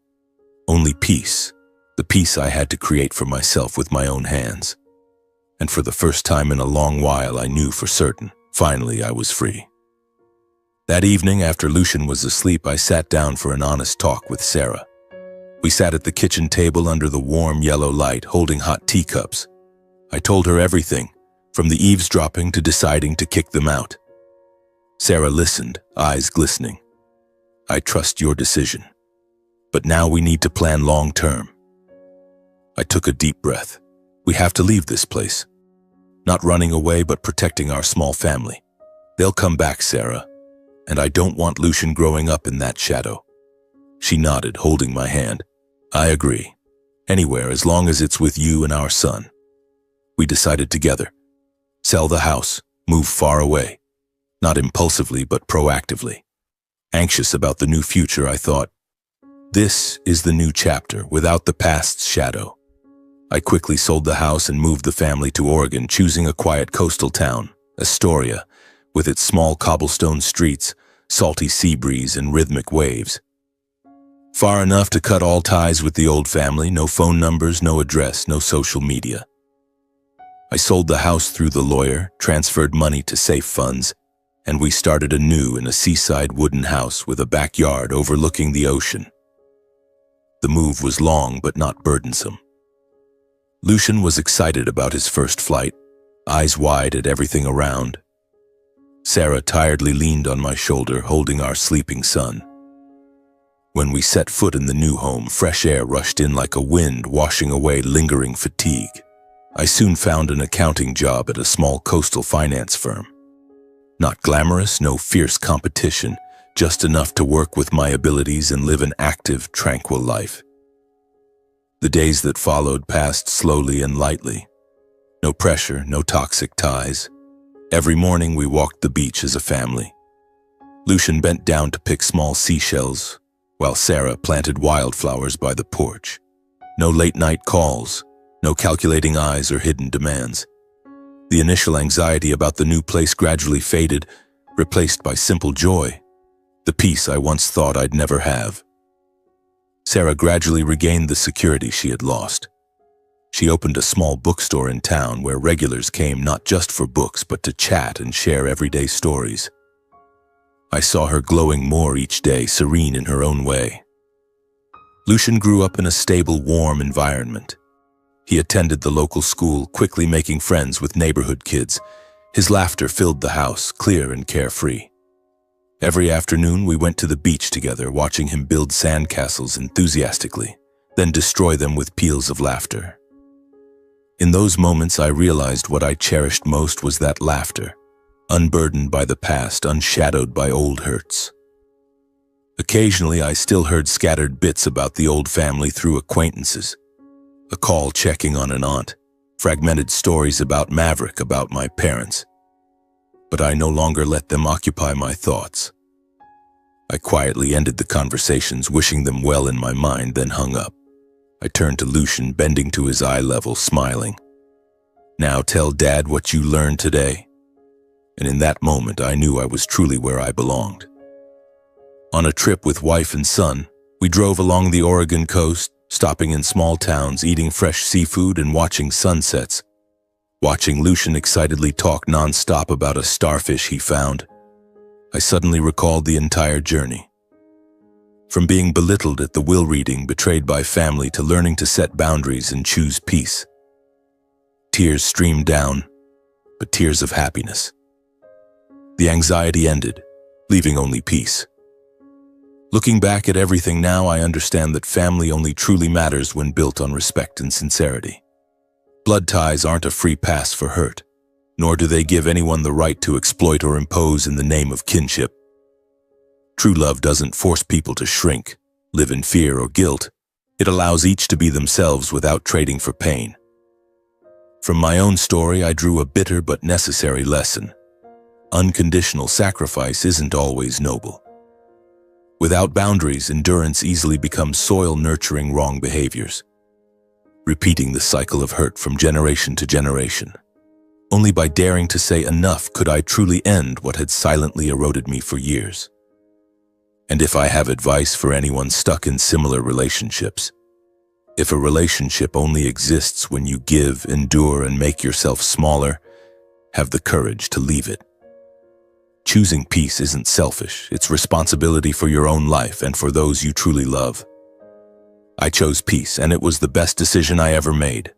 Only peace, the peace I had to create for myself with my own hands. And for the first time in a long while, I knew for certain, finally I was free. That evening, after Lucian was asleep, I sat down for an honest talk with Sarah. We sat at the kitchen table under the warm yellow light, holding hot teacups. I told her everything, from the eavesdropping to deciding to kick them out. Sarah listened, eyes glistening. I trust your decision. But now we need to plan long term. I took a deep breath. We have to leave this place. Not running away, but protecting our small family. They'll come back, Sarah. And I don't want Lucian growing up in that shadow. She nodded, holding my hand. I agree. Anywhere, as long as it's with you and our son. We decided together. Sell the house, move far away. Not impulsively, but proactively. Anxious about the new future, I thought, this is the new chapter, without the past's shadow. I quickly sold the house and moved the family to Oregon, choosing a quiet coastal town, Astoria, with its small cobblestone streets, salty sea breeze, and rhythmic waves. Far enough to cut all ties with the old family, no phone numbers, no address, no social media. I sold the house through the lawyer, transferred money to safe funds, and we started anew in a seaside wooden house with a backyard overlooking the ocean. The move was long but not burdensome. Lucian was excited about his first flight, eyes wide at everything around. Sarah tiredly leaned on my shoulder, holding our sleeping son. When we set foot in the new home, fresh air rushed in like a wind, washing away lingering fatigue. I soon found an accounting job at a small coastal finance firm. Not glamorous, no fierce competition, just enough to work with my abilities and live an active, tranquil life. The days that followed passed slowly and lightly. No pressure, no toxic ties. Every morning we walked the beach as a family. Lucian bent down to pick small seashells, while Sarah planted wildflowers by the porch. No late-night calls, no calculating eyes or hidden demands. The initial anxiety about the new place gradually faded, replaced by simple joy, the peace I once thought I'd never have. Sarah gradually regained the security she had lost. She opened a small bookstore in town where regulars came not just for books but to chat and share everyday stories. I saw her glowing more each day, serene in her own way. Lucian grew up in a stable, warm environment. He attended the local school, quickly making friends with neighborhood kids. His laughter filled the house, clear and carefree. Every afternoon we went to the beach together, watching him build sandcastles enthusiastically, then destroy them with peals of laughter. In those moments I realized what I cherished most was that laughter, unburdened by the past, unshadowed by old hurts. Occasionally I still heard scattered bits about the old family through acquaintances. A call checking on an aunt, fragmented stories about Maverick, about my parents. But I no longer let them occupy my thoughts. I quietly ended the conversations, wishing them well in my mind, then hung up. I turned to Lucian, bending to his eye level, smiling. Now tell Dad what you learned today. And in that moment, I knew I was truly where I belonged. On a trip with wife and son, we drove along the Oregon coast, stopping in small towns, eating fresh seafood and watching sunsets. Watching Lucian excitedly talk non-stop about a starfish he found, I suddenly recalled the entire journey. From being belittled at the will reading, betrayed by family, to learning to set boundaries and choose peace. Tears streamed down, but tears of happiness. The anxiety ended, leaving only peace. Looking back at everything now, I understand that family only truly matters when built on respect and sincerity. Blood ties aren't a free pass for hurt, nor do they give anyone the right to exploit or impose in the name of kinship. True love doesn't force people to shrink, live in fear or guilt. It allows each to be themselves without trading for pain. From my own story, I drew a bitter but necessary lesson. Unconditional sacrifice isn't always noble. Without boundaries, endurance easily becomes soil nurturing wrong behaviors, repeating the cycle of hurt from generation to generation. Only by daring to say enough could I truly end what had silently eroded me for years. And if I have advice for anyone stuck in similar relationships, if a relationship only exists when you give, endure, and make yourself smaller, have the courage to leave it. Choosing peace isn't selfish, it's responsibility for your own life and for those you truly love. I chose peace, and it was the best decision I ever made.